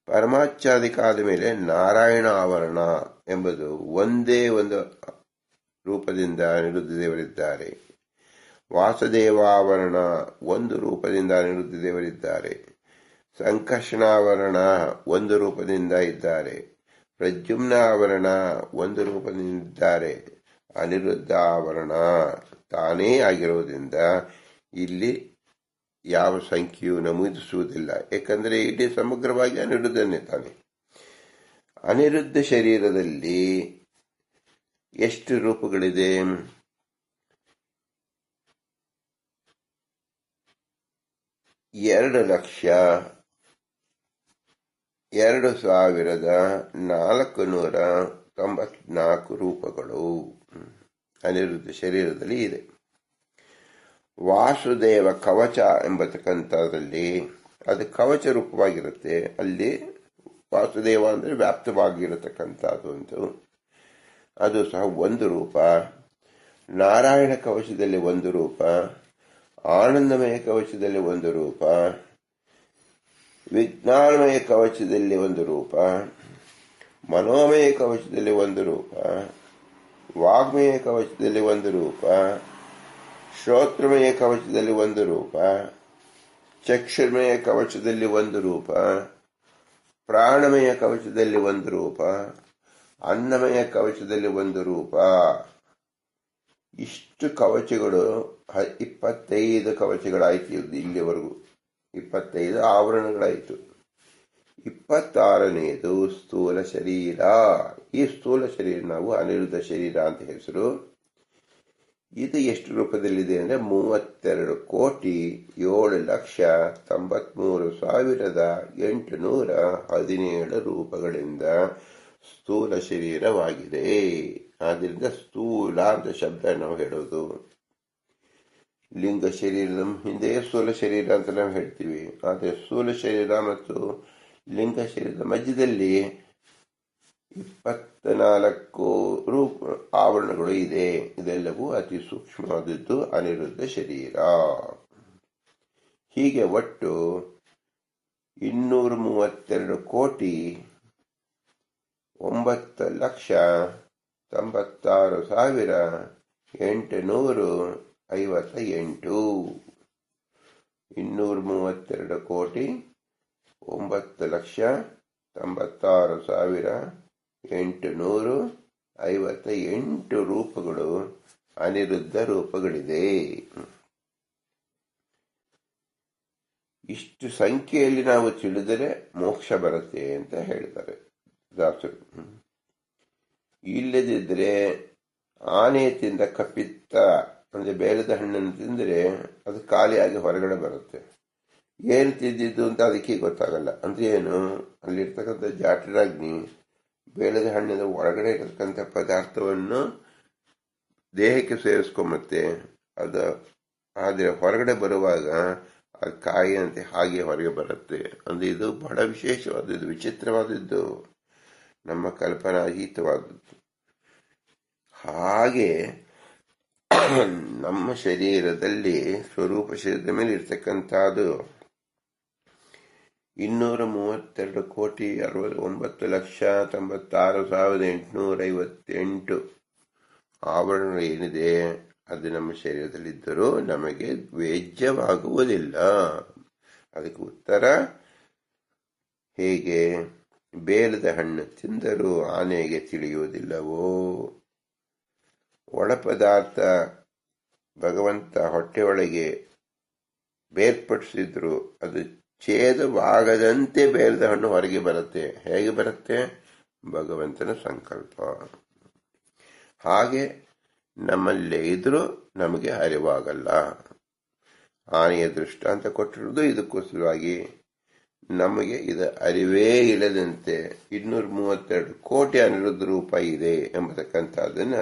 ಪರಮಾಚ್ಛಾದಿಕ ಆದ ಮೇಲೆ ನಾರಾಯಣ ಆವರಣ ಎಂಬುದು ಒಂದೇ ಒಂದು ರೂಪದಿಂದ ಅನಿರುದ್ಧ ದೇವರಿದ್ದಾರೆ. ವಾಸುದೇವಾವರಣ 1 ರೂಪದಿಂದ ಅನಿರುದ್ಧ ದೇವರಿದ್ದಾರೆ. ಸಂಕರ್ಷಣಾವರಣ 1 ರೂಪದಿಂದ ಇದ್ದಾರೆ. ಪ್ರದ್ಯುಮ್ನ ಆವರಣ 1 ರೂಪದಿಂದಿದ್ದಾರೆ. ಅನಿರುದ್ಧ ಆವರಣ ತಾನೇ ಆಗಿರುವುದರಿಂದ ಇಲ್ಲಿ ಯಾವ ಸಂಖ್ಯೆಯೂ ನಮೂದಿಸುವುದಿಲ್ಲ. ಏಕೆಂದರೆ ಇಡೀ ಸಮಗ್ರವಾಗಿ ಅನಿರುದ್ಧನೇ ತಾನೆ. ಅನಿರುದ್ಧ ಶರೀರದಲ್ಲಿ ಎಷ್ಟು ರೂಪಗಳಿದೆ? 2,02,494 ರೂಪಗಳು ಅನಿರುದ್ಧ ಶರೀರದಲ್ಲಿ ಇದೆ. ವಾಸುದೇವ ಕವಚ ಎಂಬತಕ್ಕಂಥದ್ರಲ್ಲಿ ಅದು ಕವಚ ರೂಪವಾಗಿರುತ್ತೆ. ಅಲ್ಲಿ ವಾಸುದೇವ ಅಂದರೆ ವ್ಯಾಪ್ತವಾಗಿರತಕ್ಕಂಥದ್ದು ಅಂತ, ಅದು ಸಹ 1 ರೂಪ. ನಾರಾಯಣ ಕವಚದಲ್ಲಿ 1 ರೂಪ, ಆನಂದಮಯ ಕವಚದಲ್ಲಿ 1 ರೂಪ, ವಿಜ್ಞಾನಮಯ ಕವಚದಲ್ಲಿ 1 ರೂಪ, ಮನೋಮಯ ಕವಚದಲ್ಲಿ 1 ರೂಪ, ವಾಗ್ಮಯ ಕವಚದಲ್ಲಿ ಒಂದು ರೂಪ, ಶ್ರೋತ್ರಮಯ ಕವಚದಲ್ಲಿ ಒಂದು ರೂಪ, ಚಕ್ಷುರ್ಮಯ ಕವಚದಲ್ಲಿ ಒಂದು ರೂಪ, ಪ್ರಾಣಮಯ ಕವಚದಲ್ಲಿ ಒಂದು ರೂಪ, ಅನ್ನಮಯ ಕವಚದಲ್ಲಿ ಒಂದು ರೂಪ. ಇಷ್ಟು ಕವಚಗಳು 25 ಕವಚಗಳಾಯ್ತು. ಇಲ್ಲಿವರೆಗೂ 25 ಆವರಣಗಳಾಯಿತು. 26ನೇದು ಸ್ಥೂಲ ಶರೀರ. ಈ ಸ್ಥೂಲ ಶರೀರ ನಾವು ಅನಿರುದ್ಧ ಶರೀರ ಅಂತ ಹೆಸರು. ಇದು ಎಷ್ಟು ರೂಪದಲ್ಲಿದೆ ಅಂದ್ರೆ 32,793,817 ರೂಪಗಳಿಂದ ಸ್ಥೂಲ ಶರೀರವಾಗಿದೆ. ಆದ್ರಿಂದ ಸ್ಥೂಲ ಅಂತ ಶಬ್ದ ನಾವು ಹೇಳೋದು. ಲಿಂಗ ಶರೀರದ ಹಿಂದೆ ಸ್ಥೂಲ ಶರೀರ ಅಂತ ನಾವು ಹೇಳ್ತೀವಿ. ಆದರೆ ಸ್ಥೂಲ ಶರೀರ ಮತ್ತು ಲಿಂಗ ಶರೀರದ ಮಧ್ಯದಲ್ಲಿ 24 ಆವರಣಗಳು ಇದೆ. ಇದೆಲ್ಲವೂ ಅತಿ ಸೂಕ್ಷ್ಮವಾದದ್ದು ಅನಿರುದ್ಧ ಶರೀರ. ಹೀಗೆ ಒಟ್ಟು 232,996,858. 232,996,858 ರೂಪಗಳು ಅನಿರುದ್ಧ ರೂಪಗಳಿದೆ. ಇಷ್ಟು ಸಂಖ್ಯೆಯಲ್ಲಿ ನಾವು ತಿಳಿದರೆ ಮೋಕ್ಷ ಬರುತ್ತೆ ಅಂತ ಹೇಳ್ತಾರೆ ದಾಸರು. ಇಲ್ಲದಿದ್ರೆ ಆನೆ ತಿಂದ ಕಪ್ಪಿತ್ತ ಅಂದ್ರೆ ಬೇಲದ ಹಣ್ಣನ್ನು ತಿಂದರೆ ಅದು ಖಾಲಿಯಾಗಿ ಹೊರಗಡೆ ಬರುತ್ತೆ. ಏನು ತಿಂದಿದ್ದು ಅಂತ ಅದಕ್ಕೆ ಗೊತ್ತಾಗಲ್ಲ. ಅಂದ್ರೆ ಏನು, ಅಲ್ಲಿರ್ತಕ್ಕಂಥ ಜಾಟರಾಗ್ನಿ ಬೇಲದ ಹಣ್ಣಿನ ಒಳಗಡೆ ಇರತಕ್ಕಂಥ ಪದಾರ್ಥವನ್ನು ದೇಹಕ್ಕೆ ಸೇರಿಸ್ಕೊಂಬತ್ತೆ. ಅದು ಆದರೆ ಹೊರಗಡೆ ಬರುವಾಗ ಅದು ಕಾಯಿಯಂತೆ ಹಾಗೆ ಹೊರಗೆ ಬರುತ್ತೆ. ಅಂದ್ರೆ ಇದು ಬಹಳ ವಿಶೇಷವಾದದ್ದು, ವಿಚಿತ್ರವಾದದ್ದು, ನಮ್ಮ ಕಲ್ಪನಾತೀತವಾದದ್ದು. ಹಾಗೆ ನಮ್ಮ ಶರೀರದಲ್ಲಿ ಸ್ವರೂಪ ಶರೀರದ ಮೇಲೆ ಇರ್ತಕ್ಕಂಥದ್ದು 232,69,96,858 ಆವರಣಗಳು ಏನಿದೆ ಅದು ನಮ್ಮ ಶರೀರದಲ್ಲಿದ್ದರೂ ನಮಗೆ ವೇದ್ಯವಾಗುವುದಿಲ್ಲ. ಅದಕ್ಕೆ ಉತ್ತರ ಹೇಗೆ? ಬೇಲದ ಹಣ್ಣು ತಿಂದರೂ ಆನೆಗೆ ತಿಳಿಯುವುದಿಲ್ಲವೋ, ಒಳ ಪದಾರ್ಥ ಭಗವಂತ ಹೊಟ್ಟೆಯೊಳಗೆ ಬೇರ್ಪಡಿಸಿದ್ರು ಅದು ಛೇದವಾಗದಂತೆ ಬೇಲದ ಹಣ್ಣು ಹೊರಗೆ ಬರುತ್ತೆ. ಹೇಗೆ ಬರುತ್ತೆ? ಭಗವಂತನ ಸಂಕಲ್ಪ. ಹಾಗೆ ನಮ್ಮಲ್ಲೇ ಇದ್ರೂ ನಮಗೆ ಅರಿವಾಗಲ್ಲ. ಆನೆಯ ದೃಷ್ಟಾಂತ ಕೊಟ್ಟಿರುವುದು ಇದಕ್ಕೋಸ್ಕರವಾಗಿ ನಮಗೆ ಇದು ಅರಿವೇ ಇಲ್ಲದಂತೆ 232 ಕೋಟಿ ಅನಿರುದ್ಧ ರೂಪ ಇದೆ ಎಂಬತಕ್ಕಂಥದ್ದನ್ನ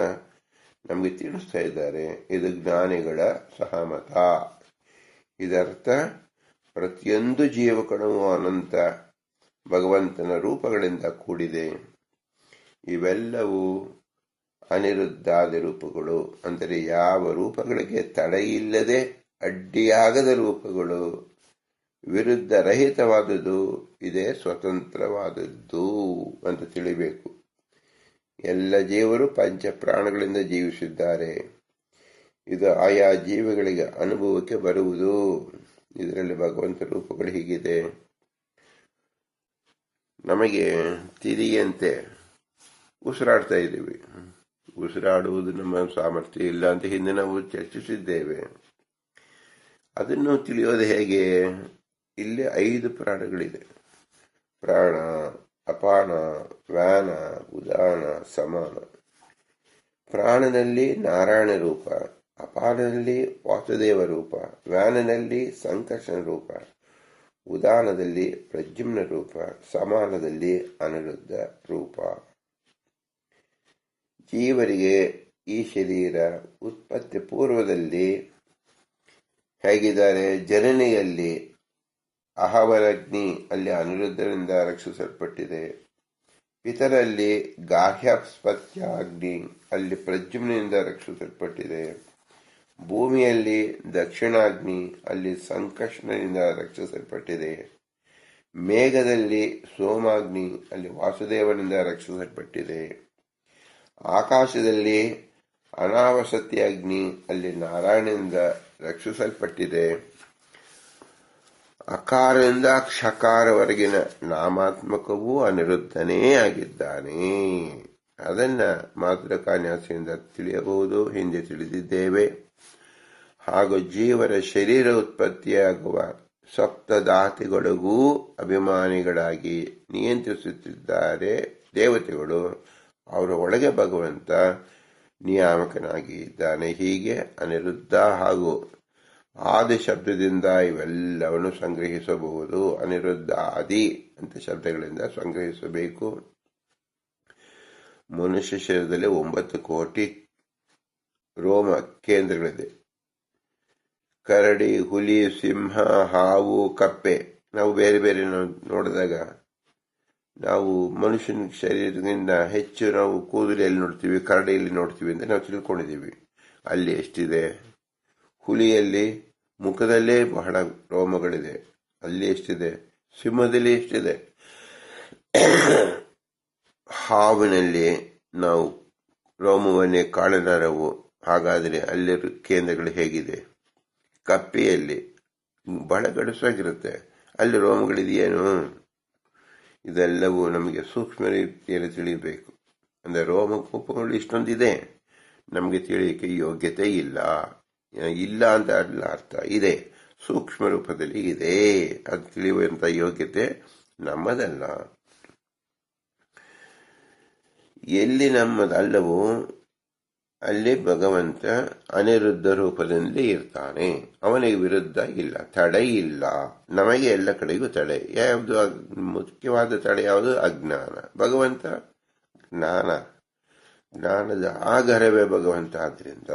ನಮಗೆ ತಿಳಿಸ್ತಾ ಇದ್ದಾರೆ. ಇದು ಜ್ಞಾನಿಗಳ ಸಹಮತ. ಇದರ್ಥ ಪ್ರತಿಯೊಂದು ಜೀವಕಣವು ಅನಂತ ಭಗವಂತನ ರೂಪಗಳಿಂದ ಕೂಡಿದೆ. ಇವೆಲ್ಲವೂ ಅನಿರುದ್ಧಾದ ರೂಪಗಳು. ಅಂದರೆ ಯಾವ ರೂಪಗಳಿಗೆ ತಡೆಯಿಲ್ಲದೆ ಅಡ್ಡಿಯಾಗದ ರೂಪಗಳು, ವಿರುದ್ಧ ರಹಿತವಾದುದು, ಇದೇ ಸ್ವತಂತ್ರವಾದದ್ದು ಅಂತ ತಿಳಿಬೇಕು. ಎಲ್ಲ ಜೀವರು ಪಂಚ ಪ್ರಾಣಗಳಿಂದ ಜೀವಿಸಿದ್ದಾರೆ. ಇದು ಆಯಾ ಜೀವಿಗಳಿಗೆ ಅನುಭವಕ್ಕೆ ಬರುವುದು. ಇದರಲ್ಲಿ ಭಗವಂತ ರೂಪಗಳು ಹೀಗಿದೆ. ನಮಗೆ ತಿರಿಯಂತೆ ಉಸಿರಾಡ್ತಾ ಇದ್ದೀವಿ. ಉಸಿರಾಡುವುದು ನಮ್ಮ ಸಾಮರ್ಥ್ಯ ಇಲ್ಲ ಅಂತ ಹಿಂದೆ ನಾವು ಚರ್ಚಿಸಿದ್ದೇವೆ. ಅದನ್ನು ತಿಳಿಯೋದು ಹೇಗೆ? ಇಲ್ಲಿ 5 ಪ್ರಾಣಗಳಿದೆ. ಪ್ರಾಣ, ಅಪಾನ, ವ್ಯಾನ, ಉದಾನ, ಸಮಾನ. ಪ್ರಾಣನಲ್ಲಿ ನಾರಾಯಣ ರೂಪ, ಅಪಾನದಲ್ಲಿ ವಾಸುದೇವ ರೂಪ, ವ್ಯಾನನಲ್ಲಿ ಸಂಕರ್ಷಣ ರೂಪ, ಉದಾನದಲ್ಲಿ ಪ್ರದ್ಯುಮ್ನ ರೂಪ, ಸಮಾನದಲ್ಲಿ ಅನಿರುದ್ಧ ರೂಪ. ಜೀವರಿಗೆ ಈ ಶರೀರ ಉತ್ಪತ್ತಿ ಪೂರ್ವದಲ್ಲಿ ಹೇಗಿದ್ದಾರೆ? ಜನನಿಯಲ್ಲಿ ಅಹವರಗ್ನಿ ಅಲ್ಲಿ ಅನಿರುದ್ಧರಿಂದ ರಕ್ಷಿಸಲ್ಪಟ್ಟಿದೆ. ಪಿತರಲ್ಲಿ ಗಾರ್ಹ್ಯಸ್ಪತ್ಯಾಗ್ನಿ ಅಲ್ಲಿ ಪ್ರದ್ಯುಮ್ನಿಂದ ರಕ್ಷಿಸಲ್ಪಟ್ಟಿದೆ. ಭೂಮಿಯಲ್ಲಿ ದಕ್ಷಿಣಾಗ್ನಿ ಅಲ್ಲಿ ಸಂಕರ್ಷಣದಿಂದ ರಕ್ಷಿಸಲ್ಪಟ್ಟಿದೆ. ಮೇಘದಲ್ಲಿ ಸೋಮಾಗ್ನಿ ಅಲ್ಲಿ ವಾಸುದೇವನಿಂದ ರಕ್ಷಿಸಲ್ಪಟ್ಟಿದೆ. ಆಕಾಶದಲ್ಲಿ ಅನಾವಸತಿ ಅಗ್ನಿ ಅಲ್ಲಿ ನಾರಾಯಣನಿಂದ ರಕ್ಷಿಸಲ್ಪಟ್ಟಿದೆ. ಅಕಾರದಿಂದ ಕ್ಷಕಾರವರೆಗಿನ ನಾಮಾತ್ಮಕವೂ ಅನಿರುದ್ಧನೇ ಆಗಿದ್ದಾನೆ. ಅದನ್ನ ಮಾತೃಕಾನ್ಯಾಸದಿಂದ ತಿಳಿಯಬಹುದು, ಹಿಂದೆ ತಿಳಿದಿದ್ದೇವೆ. ಹಾಗೂ ಜೀವರ ಶರೀರ ಉತ್ಪತ್ತಿಯಾಗುವ ಸಪ್ತಧಾತಿಗಳಿಗೂ ಅಭಿಮಾನಿಗಳಾಗಿ ನಿಯಂತ್ರಿಸುತ್ತಿದ್ದಾರೆ ದೇವತೆಗಳು. ಅವರ ಒಳಗೆ ಭಗವಂತ ನಿಯಾಮಕನಾಗಿ ಇದ್ದಾನೆ. ಹೀಗೆ ಅನಿರುದ್ಧ ಹಾಗೂ ಆದಿ ಶಬ್ದದಿಂದ ಇವೆಲ್ಲವನ್ನು ಸಂಗ್ರಹಿಸಬಹುದು. ಅನಿರುದ್ಧ ಆದಿ ಅಂತ ಶಬ್ದಗಳಿಂದ ಸಂಗ್ರಹಿಸಬೇಕು. ಮನುಷ್ಯ ಶರೀರದಲ್ಲಿ 9 ಕೋಟಿ ರೋಮ ಕೇಂದ್ರಗಳಿದೆ. ಕರಡಿ, ಹುಲಿ, ಸಿಂಹ, ಹಾವು, ಕಪ್ಪೆ, ನಾವು ಬೇರೆ ಬೇರೆ ನೋಡಿದಾಗ ನಾವು ಮನುಷ್ಯನ ಶರೀರದಿಂದ ಹೆಚ್ಚು ನಾವು ಕೂದಲೆಯಲ್ಲಿ ನೋಡ್ತೀವಿ, ಕರಡಿಯಲ್ಲಿ ನೋಡ್ತೀವಿ ಅಂತ ನಾವು ತಿಳ್ಕೊಂಡಿದ್ದೀವಿ. ಅಲ್ಲಿ ಎಷ್ಟಿದೆ? ಹುಲಿಯಲ್ಲಿ ಮುಖದಲ್ಲೇ ಬಹಳ ರೋಮಗಳಿದೆ, ಅಲ್ಲಿ ಎಷ್ಟಿದೆ? ಸಿಂಹದಲ್ಲಿ ಎಷ್ಟಿದೆ? ಹಾವಿನಲ್ಲಿ ನಾವು ರೋಮವನ್ನೇ ಕಾಣಲಾರವು, ಹಾಗಾದರೆ ಅಲ್ಲಿ ಕೇಂದ್ರಗಳು ಹೇಗಿದೆ? ಕಪ್ಪೆಯಲ್ಲಿ ಬಹಳ ಗಡಸಾಗಿರುತ್ತೆ, ಅಲ್ಲಿ ರೋಮಗಳಿದೆಯೇನು? ಇದೆಲ್ಲವೂ ನಮಗೆ ಸೂಕ್ಷ್ಮ ರೀತಿಯಲ್ಲಿ ತಿಳಿಯಬೇಕು. ಅಂದರೆ ರೋಮಕೂಪಗಳು ಇಷ್ಟೊಂದಿದೆ, ನಮಗೆ ತಿಳಿಯಕ್ಕೆ ಯೋಗ್ಯತೆ ಇಲ್ಲ. ಇಲ್ಲ ಅಂತ ಅಲ್ಲ ಅರ್ಥ, ಇದೆ, ಸೂಕ್ಷ್ಮ ರೂಪದಲ್ಲಿ ಇದೆ. ಅದು ತಿಳಿಯುವಂತ ಯೋಗ್ಯತೆ ನಮ್ಮದಲ್ಲ. ಎಲ್ಲಿ ನಮ್ಮದಲ್ಲವೋ ಅಲ್ಲಿ ಭಗವಂತ ಅನಿರುದ್ಧ ರೂಪದಲ್ಲಿ ಇರ್ತಾನೆ. ಅವನಿಗೆ ವಿರುದ್ಧ ಇಲ್ಲ, ತಡೆ ಇಲ್ಲ. ನಮಗೆ ಎಲ್ಲ ಕಡೆಗೂ ತಡೆ. ಯಾವುದು ಮುಖ್ಯವಾದ ತಡೆ? ಯಾವುದು? ಅಜ್ಞಾನ. ಭಗವಂತ ಜ್ಞಾನದ ಆಗರವೇ ಭಗವಂತ. ಆದ್ರಿಂದ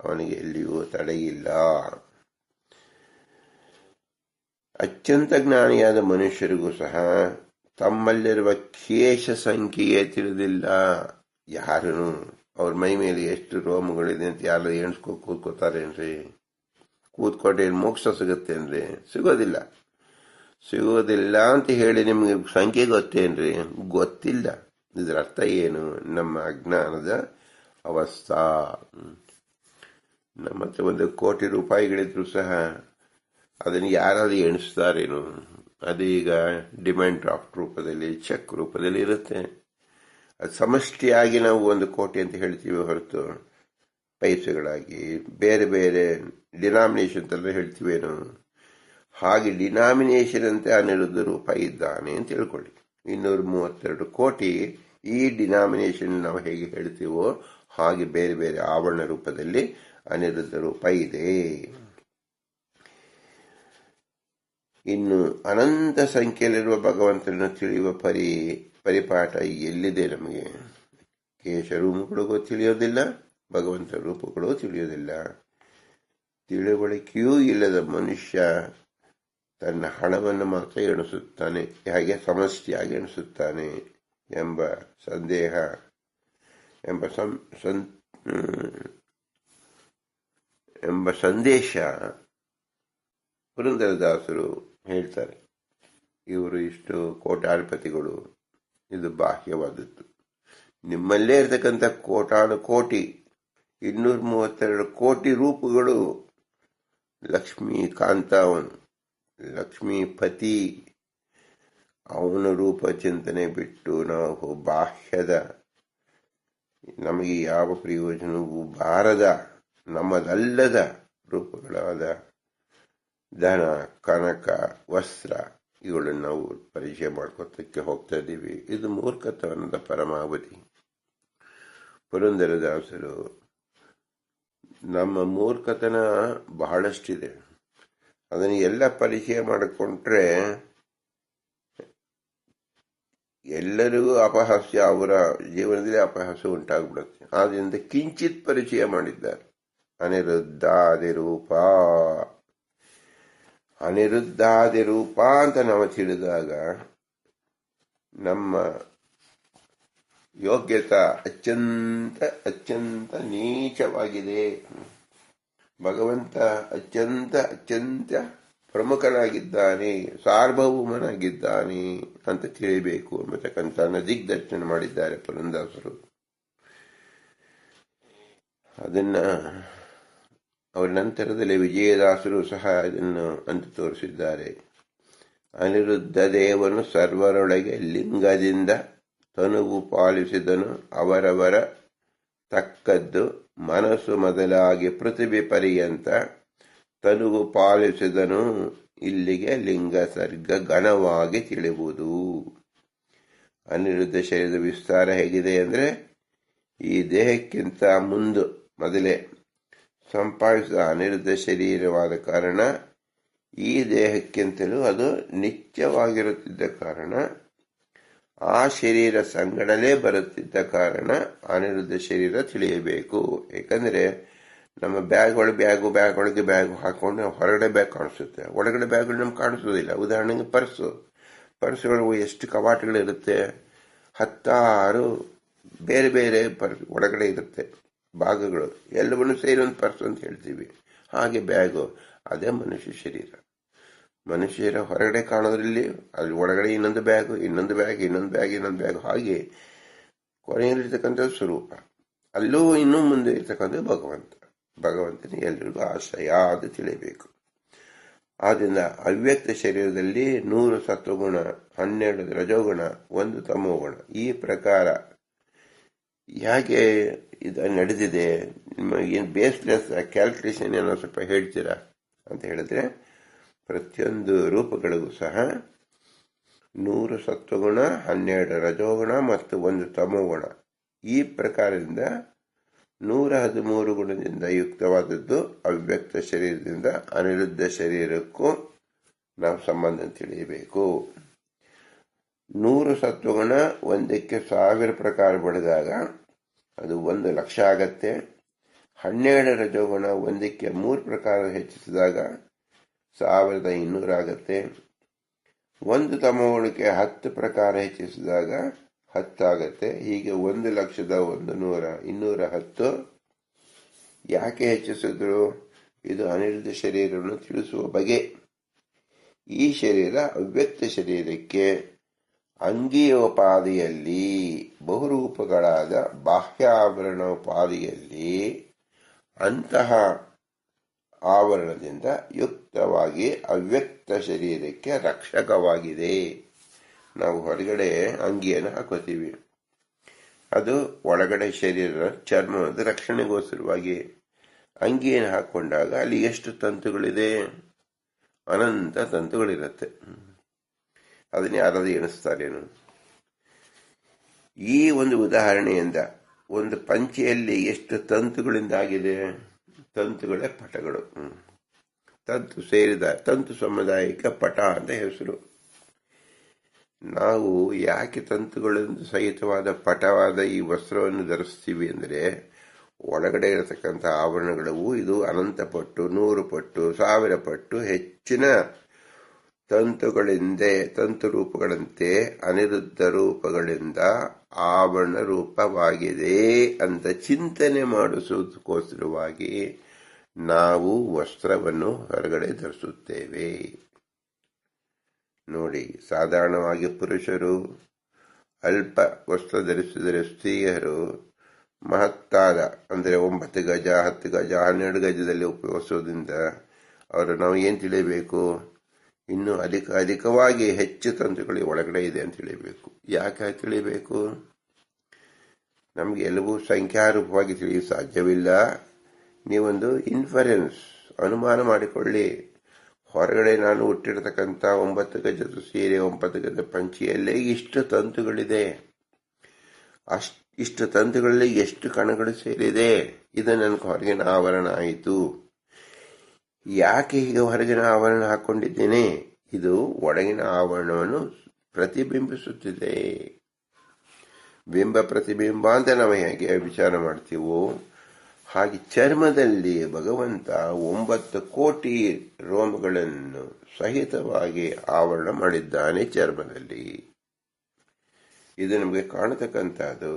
ಅವನಿಗೆ ಎಲ್ಲಿಯೂ ತಡೆಯಿಲ್ಲ. ಅತ್ಯಂತ ಜ್ಞಾನಿಯಾದ ಮನುಷ್ಯರಿಗೂ ಸಹ ತಮ್ಮಲ್ಲಿರುವ ಕೇಶ ಸಂಖ್ಯೆಯೇ ತಿಳಿದಿಲ್ಲ. ಯಾರು ಅವ್ರ ಮೈ ಮೇಲೆ ಎಷ್ಟು ರೋಮಗಳಿದೆ ಅಂತ ಯಾರು ಎಣಿಸ್ಕೊ ಕೂತ್ಕೋತಾರೇನ್ರಿ? ಕೂತ್ಕೊಂಡ್ರೆ ಮೋಕ್ಷ ಸಿಗುತ್ತೇನ್ರಿ? ಸಿಗೋದಿಲ್ಲ ಅಂತ ಹೇಳಿ ನಿಮ್ಗೆ ಸಂಖ್ಯೆ ಗೊತ್ತೇನ್ರಿ? ಗೊತ್ತಿಲ್ಲ. ಇದರ ಅರ್ಥ ಏನು? ನಮ್ಮ ಅಜ್ಞಾನದ ಅವಸ್ಥಾ. ನಮ್ಮ ಹತ್ರ 1 ಕೋಟಿ ರೂಪಾಯಿಗಳಿದ್ರು ಸಹ ಅದನ್ನು ಯಾರಾದ್ರೂ ಎಣಿಸ್ತಾರೇನು? ಅದು ಈಗ ಡಿಮ್ಯಾಂಡ್ ಡ್ರಾಫ್ಟ್ ರೂಪದಲ್ಲಿ, ಚೆಕ್ ರೂಪದಲ್ಲಿ ಇರುತ್ತೆ. ಅದು ಸಮಷ್ಟಿಯಾಗಿ ನಾವು 1 ಕೋಟಿ ಅಂತ ಹೇಳ್ತೀವಿ ಹೊರತು ಪೈಸೆಗಳಾಗಿ ಬೇರೆ ಬೇರೆ ಡಿನಾಮಿನೇಷನ್ ತರ ಹೇಳ್ತೀವೇನು? ಹಾಗೆ ಡಿನಾಮಿನೇಷನ್ ಅಂತೆ ಅನಿರುದ್ಧ ರೂಪ ಇದ್ದಾನೆ ಅಂತ ತಿಳ್ಕೊಳ್ಳಿ. 232 ಕೋಟಿ ಈ ಡಿನಾಮಿನೇಷನ್ ನಾವು ಹೇಗೆ ಹೇಳ್ತೀವೋ ಹಾಗೆ ಬೇರೆ ಬೇರೆ ಆವರಣ ರೂಪದಲ್ಲಿ ಅನಿರುದ್ಧ ರೂಪ ಇದೆ. ಇನ್ನು ಅನಂತ ಸಂಖ್ಯೆಯಲ್ಲಿರುವ ಭಗವಂತನನ್ನು ತಿಳಿಯುವ ಪರಿಪಾಠ ಎಲ್ಲಿದೆ ನಮಗೆ? ಕೇಶ ರೂಪಗಳಿಗೂ ತಿಳಿಯೋದಿಲ್ಲ, ಭಗವಂತ ರೂಪಗಳು ತಿಳಿಯೋದಿಲ್ಲ. ತಿಳುವಳಿಕೆಯೂ ಇಲ್ಲದ ಮನುಷ್ಯ ತನ್ನ ಹಣವನ್ನು ಮಾತ್ರ ಎಣಿಸುತ್ತಾನೆ, ಹಾಗೆ ಸಮಷ್ಟಿಯಾಗಿ ಎಣಿಸುತ್ತಾನೆ ಎಂಬ ಸಂದೇಹ ಎಂಬ ಸಂದೇಶ ಪುರಂದರದಾಸರು ಹೇಳ್ತಾರೆ. ಇವರು ಇಷ್ಟು ಕೋಟ್ಯಾಧಿಪತಿಗಳು, ಇದು ಬಾಹ್ಯವಾದದ್ದು. ನಿಮ್ಮಲ್ಲೇ ಇರತಕ್ಕಂಥ ಕೋಟಾನು ಕೋಟಿ 232 ಕೋಟಿ ರೂಪಗಳು ಲಕ್ಷ್ಮೀಕಾಂತ, ಅವನು ಲಕ್ಷ್ಮೀಪತಿ. ಅವನ ರೂಪ ಚಿಂತನೆ ಬಿಟ್ಟು ನಾವು ಬಾಹ್ಯದ, ನಮಗೆ ಯಾವ ಪ್ರಯೋಜನವೂ ಬಾರದ ನಮ್ಮದಲ್ಲದ ರೂಪಗಳಾದ ಧನ, ಕನಕ, ವಸ್ತ್ರ ಇವುಗಳನ್ನು ನಾವು ಪರಿಚಯ ಮಾಡ್ಕೊತಕ್ಕೆ ಹೋಗ್ತಾ ಇದ್ದೀವಿ. ಇದು ಮೂರ್ಖತನದ ಪರಮಾವಧಿ. ಪುರಂದರದಾಸರು ನಮ್ಮ ಮೂರ್ಖತನ ಬಹಳಷ್ಟಿದೆ, ಅದನ್ನು ಎಲ್ಲ ಪರಿಚಯ ಮಾಡಿಕೊಂಡ್ರೆ ಎಲ್ಲರಿಗೂ ಅಪಹಾಸ್ಯ, ಅವರ ಜೀವನದಲ್ಲಿ ಅಪಹಾಸ್ಯ ಉಂಟಾಗ್ಬಿಡುತ್ತೆ. ಆದ್ರಿಂದ ಕಿಂಚಿತ್ ಪರಿಚಯ ಮಾಡಿದ್ದಾರೆ. ಅನಿರುದ್ಧಾದಿ ರೂಪ, ಅನಿರುದ್ಧಾದಿ ರೂಪ ಅಂತ ನಾವು ತಿಳಿದಾಗ ನಮ್ಮ ಯೋಗ್ಯತಾ ಅತ್ಯಂತ ನೀಚವಾಗಿದೆ. ಭಗವಂತ ಅತ್ಯಂತ ಪ್ರಮುಖನಾಗಿದ್ದಾನೆ, ಸಾರ್ವಭೌಮನಾಗಿದ್ದಾನೆ ಅಂತ ತಿಳಿಬೇಕು ಎಂಬತಕ್ಕಂಥ ದಿಗ್ದರ್ಶನ ಮಾಡಿದ್ದಾರೆ ಪುರಂದರದಾಸರು. ಅದನ್ನ ಅವರ ನಂತರದಲ್ಲಿ ವಿಜಯದಾಸರು ಸಹ ಇದನ್ನು ಅಂತ ತೋರಿಸಿದ್ದಾರೆ. ಅನಿರುದ್ಧ ದೇವನು ಸರ್ವರೊಳಗೆ ಲಿಂಗದಿಂದ ತನುವು ಪಾಲಿಸಿದನು, ಅವರವರ ತಕ್ಕದ್ದು ಮನಸ್ಸು ಮೊದಲಾಗಿ ಪೃಥ್ವಿ ಪರ್ಯಂತ ತನುವು ಪಾಲಿಸಿದನು. ಇಲ್ಲಿಗೆ ಲಿಂಗ ಸರ್ಗ ಘನವಾಗಿ ತಿಳಿಯುವುದು. ಅನಿರುದ್ಧ ಶರೀರದ ವಿಸ್ತಾರ ಹೇಗಿದೆ ಅಂದ್ರೆ, ಈ ದೇಹಕ್ಕಿಂತ ಮೊದಲೇ ಸಂಪಾದಿಸಿದ ಅನಿರುದ್ಧ ಶರೀರವಾದ ಕಾರಣ ಈ ದೇಹಕ್ಕಿಂತಲೂ ಅದು ನಿತ್ಯವಾಗಿರುತ್ತಿದ್ದ ಕಾರಣ, ಆ ಶರೀರ ಸಂಗಡಲೇ ಬರುತ್ತಿದ್ದ ಕಾರಣ ಅನಿರುದ್ಧ ಶರೀರ ತಿಳಿಯಬೇಕು. ಯಾಕಂದ್ರೆ ನಮ್ಮ ಬ್ಯಾಗ್ ಒಳಗೆ ಬ್ಯಾಗ್ ಹಾಕೊಂಡು ಹೊರಗಡೆ ಬ್ಯಾಗ್ ಕಾಣಿಸುತ್ತೆ, ಒಳಗಡೆ ಬ್ಯಾಗ್ ನಮ್ಗೆ ಕಾಣಿಸೋದಿಲ್ಲ. ಉದಾಹರಣೆಗೆ ಪರ್ಸುಗಳು ಎಷ್ಟು ಕವಾಟಗಳಿರುತ್ತೆ, 16 ಬೇರೆ ಬೇರೆ ಒಳಗಡೆ ಇರುತ್ತೆ ಭಾಗಗಳು, ಎಲ್ಲವನ್ನೂ ಸೇರಿ ಒಂದು ಪರ್ಸ್ ಅಂತ ಹೇಳ್ತೀವಿ. ಹಾಗೆ ಬ್ಯಾಗು ಅದೇ ಮನುಷ್ಯ ಶರೀರ. ಮನುಷ್ಯರ ಹೊರಗಡೆ ಕಾಣೋದ್ರಲ್ಲಿ ಅಲ್ಲಿ ಒಳಗಡೆ ಇನ್ನೊಂದು ಬ್ಯಾಗ್ ಹಾಗೆ ಕೊನೆಯಲ್ಲಿರ್ತಕ್ಕಂಥ ಸ್ವರೂಪ, ಅಲ್ಲೂ ಇನ್ನೂ ಮುಂದೆ ಇರ್ತಕ್ಕಂಥ ಭಗವಂತನ ಎಲ್ರಿಗೂ ಆಶ್ರಯ ಅದು ತಿಳಿಯಬೇಕು. ಆದ್ರಿಂದ ಅವ್ಯಕ್ತ ಶರೀರದಲ್ಲಿ 100 ಸತ್ವಗುಣ, 12 ರಜೋಗುಣ, 1 ತಮೋಗುಣ, ಈ ಪ್ರಕಾರ ಯಾಕೆ ಇದು ನಡೆದಿದೆ, ಏನು ಬೇಸ್ಲೆಸ್ ಕ್ಯಾಲ್ಕುಲೇಷನ್ ಏನೋ ಸ್ವಲ್ಪ ಹೇಳ್ತೀರಾ ಅಂತ ಹೇಳಿದ್ರೆ, ಪ್ರತಿಯೊಂದು ರೂಪಗಳಿಗೂ ಸಹ 100 ಸತ್ವಗುಣ, 12 ರಜೋಗುಣ ಮತ್ತು 1 ತಮೋಗುಣ, ಈ ಪ್ರಕಾರದಿಂದ 113 ಗುಣದಿಂದ ಯುಕ್ತವಾದದ್ದು ಅವ್ಯಕ್ತ ಶರೀರದಿಂದ ಅನಿರುದ್ಧ ಶರೀರಕ್ಕೂ ನಾವು ಸಂಬಂಧ ತಿಳಿಯಬೇಕು. 100 ಸತ್ವಗುಣ 1ಕ್ಕೆ 1000 ಪ್ರಕಾರ ಬಡಿದಾಗ ಅದು 1,00,000 ಆಗತ್ತೆ. 12 ರಜೋಗುಣ 1ಕ್ಕೆ 3 ಪ್ರಕಾರ ಹೆಚ್ಚಿಸಿದಾಗ 1200 ಆಗತ್ತೆ. 1 ತಮೋಗುಣಕ್ಕೆ 10 ಪ್ರಕಾರ ಹೆಚ್ಚಿಸಿದಾಗ 10 ಆಗತ್ತೆ. ಹೀಗೆ 1,00,100, 210. ಯಾಕೆ ಹೆಚ್ಚಿಸಿದ್ರು? ಇದು ಅನಿರುದ್ಧ ಶರೀರವನ್ನು ತಿಳಿಸುವ ಬಗೆ. ಈ ಶರೀರ ಅವ್ಯಕ್ತ ಶರೀರಕ್ಕೆ ಅಂಗೀಯೋಪಾದಿಯಲ್ಲಿ ಬಹುರೂಪಗಳಾದ ಬಾಹ್ಯಾವರಣೋಪಾದಿಯಲ್ಲಿ ಅಂತಹ ಆವರಣದಿಂದ ಯುಕ್ತವಾಗಿ ಅವ್ಯಕ್ತ ಶರೀರಕ್ಕೆ ರಕ್ಷಕವಾಗಿದೆ. ನಾವು ಹೊರಗಡೆ ಅಂಗಿಯನ್ನು ಹಾಕೋತೀವಿ, ಅದು ಒಳಗಡೆ ಶರೀರ ಚರ್ಮದ ರಕ್ಷಣೆಗೋಸ್ಕರವಾಗಿ. ಅಂಗಿಯನ್ನು ಹಾಕೊಂಡಾಗ ಅಲ್ಲಿ ಎಷ್ಟು ತಂತುಗಳಿದೆ? ಅನಂತ ತಂತುಗಳಿರುತ್ತೆ. ಅದನ್ನ ಯಾರಾದ್ರೂ ಎಣಿಸ್ತಾರೇನು? ಈ ಒಂದು ಉದಾಹರಣೆಯಿಂದ ಒಂದು ಪಂಚೆಯಲ್ಲಿ ಎಷ್ಟು ತಂತುಗಳಿಂದಾಗಿದೆ? ತಂತುಗಳೇ ಪಟಗಳು. ತಂತು ಸೇರಿದ ತಂತು ಸಮುದಾಯಕ್ಕೆ ಪಟ ಅಂತ ಹೆಸರು. ನಾವು ಯಾಕೆ ತಂತುಗಳಿಂದ ಸಹಿತವಾದ ಪಟವಾದ ಈ ವಸ್ತ್ರವನ್ನು ಧರಿಸ್ತೀವಿ ಅಂದರೆ, ಒಳಗಡೆ ಇರತಕ್ಕಂಥ ಆವರಣಗಳು ಇದು ಅನಂತ ಪಟ್ಟು, 100 ಪಟ್ಟು, 1000 ಪಟ್ಟು ಹೆಚ್ಚಿನ ತಂತು ರೂಪಗಳಂತೆ ಅನಿರುದ್ಧ ರೂಪಗಳಿಂದ ಆವರಣ ರೂಪವಾಗಿದೆ ಅಂತ ಚಿಂತನೆ ಮಾಡಿಸುವುದಕ್ಕೋಸ್ಕರವಾಗಿ ನಾವು ವಸ್ತ್ರವನ್ನು ಹೊರಗಡೆ ಧರಿಸುತ್ತೇವೆ. ನೋಡಿ, ಸಾಧಾರಣವಾಗಿ ಪುರುಷರು ಅಲ್ಪ ವಸ್ತ್ರ ಧರಿಸಿದರೆ ಸ್ತ್ರೀಯರು ಮಹತ್ತಾದ ಅಂದರೆ 9 ಗಜ, 10 ಗಜ, 12 ಗಜದಲ್ಲಿ ಉಪಯೋಗಿಸೋದ್ರಿಂದ ಅವರು ನಾವು ಏನು ತಿಳಿಯಬೇಕು? ಇನ್ನು ಅಧಿಕವಾಗಿ ಹೆಚ್ಚು ತಂತುಗಳು ಒಳಗಡೆ ಇದೆ ಅಂತ ತಿಳಿಯಬೇಕು. ಯಾಕೆ ತಿಳಿಯಬೇಕು? ನಮ್ಗೆ ಎಲ್ಲವೂ ಸಂಖ್ಯಾರೂಪವಾಗಿ ತಿಳಿಯಲು ಸಾಧ್ಯವಿಲ್ಲ. ನೀವೊಂದು ಇನ್ಫರೆನ್ಸ್ ಅನುಮಾನ ಮಾಡಿಕೊಳ್ಳಿ. ಹೊರಗಡೆ ನಾನು ಹುಟ್ಟಿರತಕ್ಕಂಥ 9 ಗಜದ ಸೀರೆ, 9 ಗಜದ ಪಂಚಿಯಲ್ಲೇ ಇಷ್ಟು ತಂತುಗಳಿದೆ. ಇಷ್ಟು ತಂತುಗಳಲ್ಲಿ ಎಷ್ಟು ಕಣಗಳು ಸೇರಿದೆ? ಇದು ನನಗೆ ಹೊರಗಿನ ಆವರಣ ಆಯಿತು. ಯಾಕೆ ಹೀಗೆ ಹೊರಗಿನ ಆವರಣ ಹಾಕೊಂಡಿದ್ದೇನೆ? ಇದು ಒಳಗಿನ ಆವರಣವನ್ನು ಪ್ರತಿಬಿಂಬಿಸುತ್ತಿದೆ. ಬಿಂಬ ಪ್ರತಿಬಿಂಬ ಅಂತ ನಾವು ಹೇಗೆ ವಿಚಾರ ಮಾಡ್ತೀವೋ ಹಾಗೆ ಚರ್ಮದಲ್ಲಿ ಭಗವಂತ 9 ಕೋಟಿ ರೋಮಗಳನ್ನು ಸಹಿತವಾಗಿ ಆವರಣ ಮಾಡಿದ್ದಾನೆ ಚರ್ಮದಲ್ಲಿ. ಇದು ನಮಗೆ ಕಾಣತಕ್ಕಂಥದ್ದು.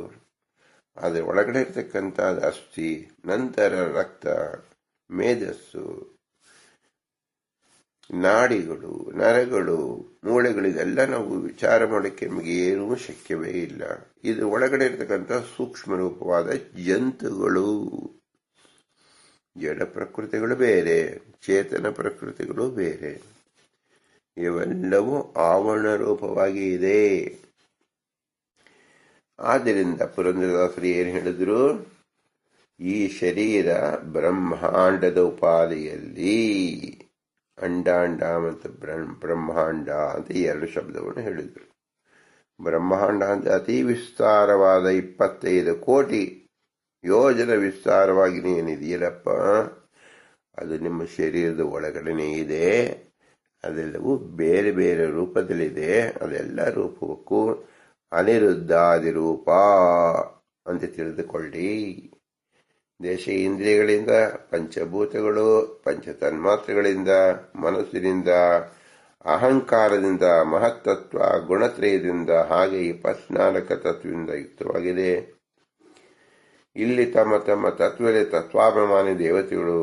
ಆದರೆ ಒಳಗಡೆ ಇರತಕ್ಕಂಥದ್ದು ಅಸ್ಥಿ, ನಂತರ ರಕ್ತ, ಮೇಧಸ್ಸು, ನಾಡಿಗಳು, ನರಗಳು, ಮೂಳೆಗಳು, ಇದೆಲ್ಲ ನಾವು ವಿಚಾರ ಮಾಡೋಕ್ಕೆ ನಮಗೆ ಏನೂ ಶಕ್ಯವೇ ಇಲ್ಲ. ಇದು ಒಳಗಡೆ ಇರತಕ್ಕಂಥ ಸೂಕ್ಷ್ಮ ರೂಪವಾದ ಜಂತುಗಳು. ಜಡ ಪ್ರಕೃತಿಗಳು ಬೇರೆ, ಚೇತನ ಪ್ರಕೃತಿಗಳು ಬೇರೆ. ಇವೆಲ್ಲವೂ ಆವರಣ ರೂಪವಾಗಿ ಇದೆ. ಆದ್ದರಿಂದ ಪುರಂದರದಾಸರು ಏನು ಹೇಳಿದ್ರು, ಈ ಶರೀರ ಬ್ರಹ್ಮಾಂಡದ ಉಪಾದಿಯಲ್ಲಿ, ಅಂಡಾಂಡ ಮತ್ತು ಬ್ರಹ್ಮಾಂಡ ಅಂತ ಎರಡು ಶಬ್ದವನ್ನು ಹೇಳಿದರು. ಬ್ರಹ್ಮಾಂಡ ಅಂತ ಅತಿ ವಿಸ್ತಾರವಾದ 25 ಕೋಟಿ ಯೋಜನ ವಿಸ್ತಾರವಾಗಿ ಏನಿದೆಯಲ್ಲಪ್ಪ, ಅದು ನಿಮ್ಮ ಶರೀರದ ಒಳಗಡೆನೆ ಇದೆ. ಅದೆಲ್ಲವೂ ಬೇರೆ ಬೇರೆ ರೂಪದಲ್ಲಿದೆ. ಅದೆಲ್ಲ ರೂಪಕ್ಕೂ ಅನಿರುದ್ಧಾದಿ ರೂಪ ಅಂತ ತಿಳಿದುಕೊಳ್ಳಿ. ದೇಶ ಇಂದ್ರಿಯಗಳಿಂದ, ಪಂಚಭೂತಗಳು, ಪಂಚತನ್ಮಾತ್ರೆಗಳಿಂದ, ಮನಸ್ಸಿನಿಂದ, ಅಹಂಕಾರದಿಂದ, ಮಹತ್ತತ್ವ, ಗುಣತ್ರಯದಿಂದ, ಹಾಗೆ 24 ತತ್ವದಿಂದ ಯುಕ್ತವಾಗಿದೆ. ಇಲ್ಲಿ ತಮ್ಮ ತಮ್ಮ ತತ್ವದಲ್ಲಿ ತತ್ವಾಭಿಮಾನಿ ದೇವತೆಗಳು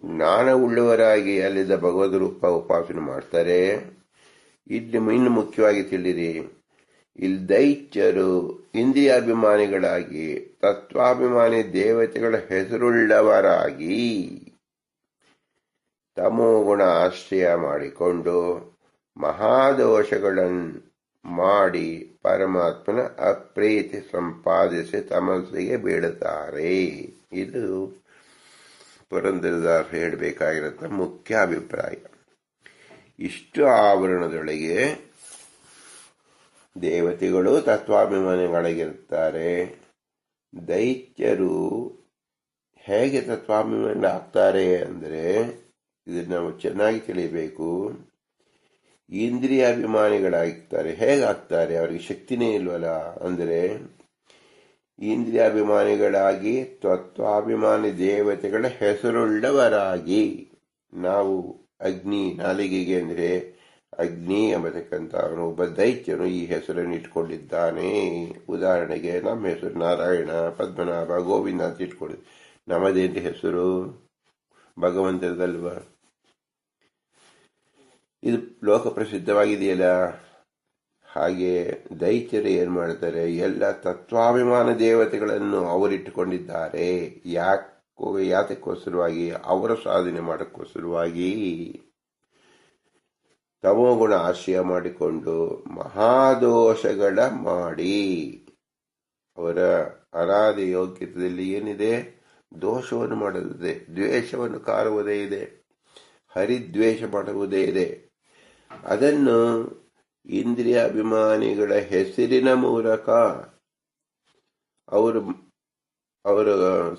ಜ್ಞಾನವುಳ್ಳವರಾಗಿ ಅಲ್ಲಿದ್ದ ಭಗವದ್ ರೂಪ ಉಪಾಸನೆ ಮಾಡ್ತಾರೆ. ಇನ್ನು ಮುಖ್ಯವಾಗಿ ತಿಳಿರಿ, ಇಲ್ಲಿ ದೈತ್ಯರು ಇಂದ್ರಿಯಾಭಿಮಾನಿಗಳಾಗಿ ತತ್ವಾಭಿಮಾನಿ ದೇವತೆಗಳ ಹೆಸರುಳ್ಳವರಾಗಿ ತಮೋಗುಣ ಆಶ್ರಯ ಮಾಡಿಕೊಂಡು ಮಹಾದೋಷಗಳನ್ನು ಮಾಡಿ ಪರಮಾತ್ಮನ ಅಪ್ರೀತಿ ಸಂಪಾದಿಸಿ ತಮಸ್ಸಿಗೆ ಬೀಳುತ್ತಾರೆ. ಇದು ಪುರಂದರದಾಸರು ಹೇಳಬೇಕಾಗಿರೋ ಮುಖ್ಯ ಅಭಿಪ್ರಾಯ. ಇಷ್ಟು ಆವರಣದೊಳಗೆ ದೇವತೆಗಳು ತತ್ವಾಭಿಮಾನಿಗಳಾಗಿರುತ್ತಾರೆ. ದೈತ್ಯರು ಹೇಗೆ ತತ್ವಾಭಿಮಾನಿಗಳಾಗ್ತಾರೆ ಅಂದರೆ, ಇದನ್ನು ನಾವು ಚೆನ್ನಾಗಿ ತಿಳಿಯಬೇಕು. ಇಂದ್ರಿಯಾಭಿಮಾನಿಗಳಾಗ್ತಾರೆ. ಹೇಗಾಗ್ತಾರೆ? ಅವರಿಗೆ ಶಕ್ತಿನೇ ಇಲ್ವಲ್ಲ. ಅಂದರೆ ಇಂದ್ರಿಯಾಭಿಮಾನಿಗಳಾಗಿ ತತ್ವಾಭಿಮಾನಿ ದೇವತೆಗಳ ಹೆಸರುಳ್ಳವರಾಗಿ, ನಾವು ಅಗ್ನಿ, ನಾಲಿಗೆಗೆ ಅಂದರೆ ಅಗ್ನಿ ಎಂಬತಕ್ಕಂಥ ಅವನು ಒಬ್ಬ ದೈತ್ಯನು ಈ ಹೆಸರನ್ನು ಇಟ್ಕೊಂಡಿದ್ದಾನೆ. ಉದಾಹರಣೆಗೆ ನಮ್ಮ ಹೆಸರು ನಾರಾಯಣ, ಪದ್ಮನಾಭ, ಗೋವಿಂದ ಅಂತ ಇಟ್ಕೊಂಡಿದ್ದೆ. ನಮ್ಮದೇಂತ ಹೆಸರು ಭಗವಂತದಲ್ವ. ಇದು ಲೋಕ ಪ್ರಸಿದ್ಧವಾಗಿದೆಯಲ್ಲ. ಹಾಗೆ ದೈತ್ಯರು ಏನ್ ಮಾಡ್ತಾರೆ, ಎಲ್ಲ ತತ್ವಾಭಿಮಾನ ದೇವತೆಗಳನ್ನು ಅವರಿಟ್ಟುಕೊಂಡಿದ್ದಾರೆ. ಯಾತಕ್ಕೋಸ್ಕರವಾಗಿ? ಅವರ ಸಾಧನೆ ಮಾಡೋಕ್ಕೋಸ್ಕರವಾಗಿ ತಮೋಗುಣ ಆಶ್ರಯ ಮಾಡಿಕೊಂಡು ಮಹಾದೋಷಗಳ ಮಾಡಿ, ಅವರ ಅನಾದಿ ಯೋಗ್ಯತೆಯಲ್ಲಿ ಏನಿದೆ, ದೋಷವನ್ನು ಮಾಡುವುದೇ, ದ್ವೇಷವನ್ನು ಕಾರುವುದೇ ಇದೆ, ಹರಿದ್ವೇಷ ಮಾಡುವುದೇ ಇದೆ. ಅದನ್ನು ಇಂದ್ರಿಯ ಅಭಿಮಾನಿಗಳ ಹೆಸರಿನ ಮೂಲಕ ಅವರು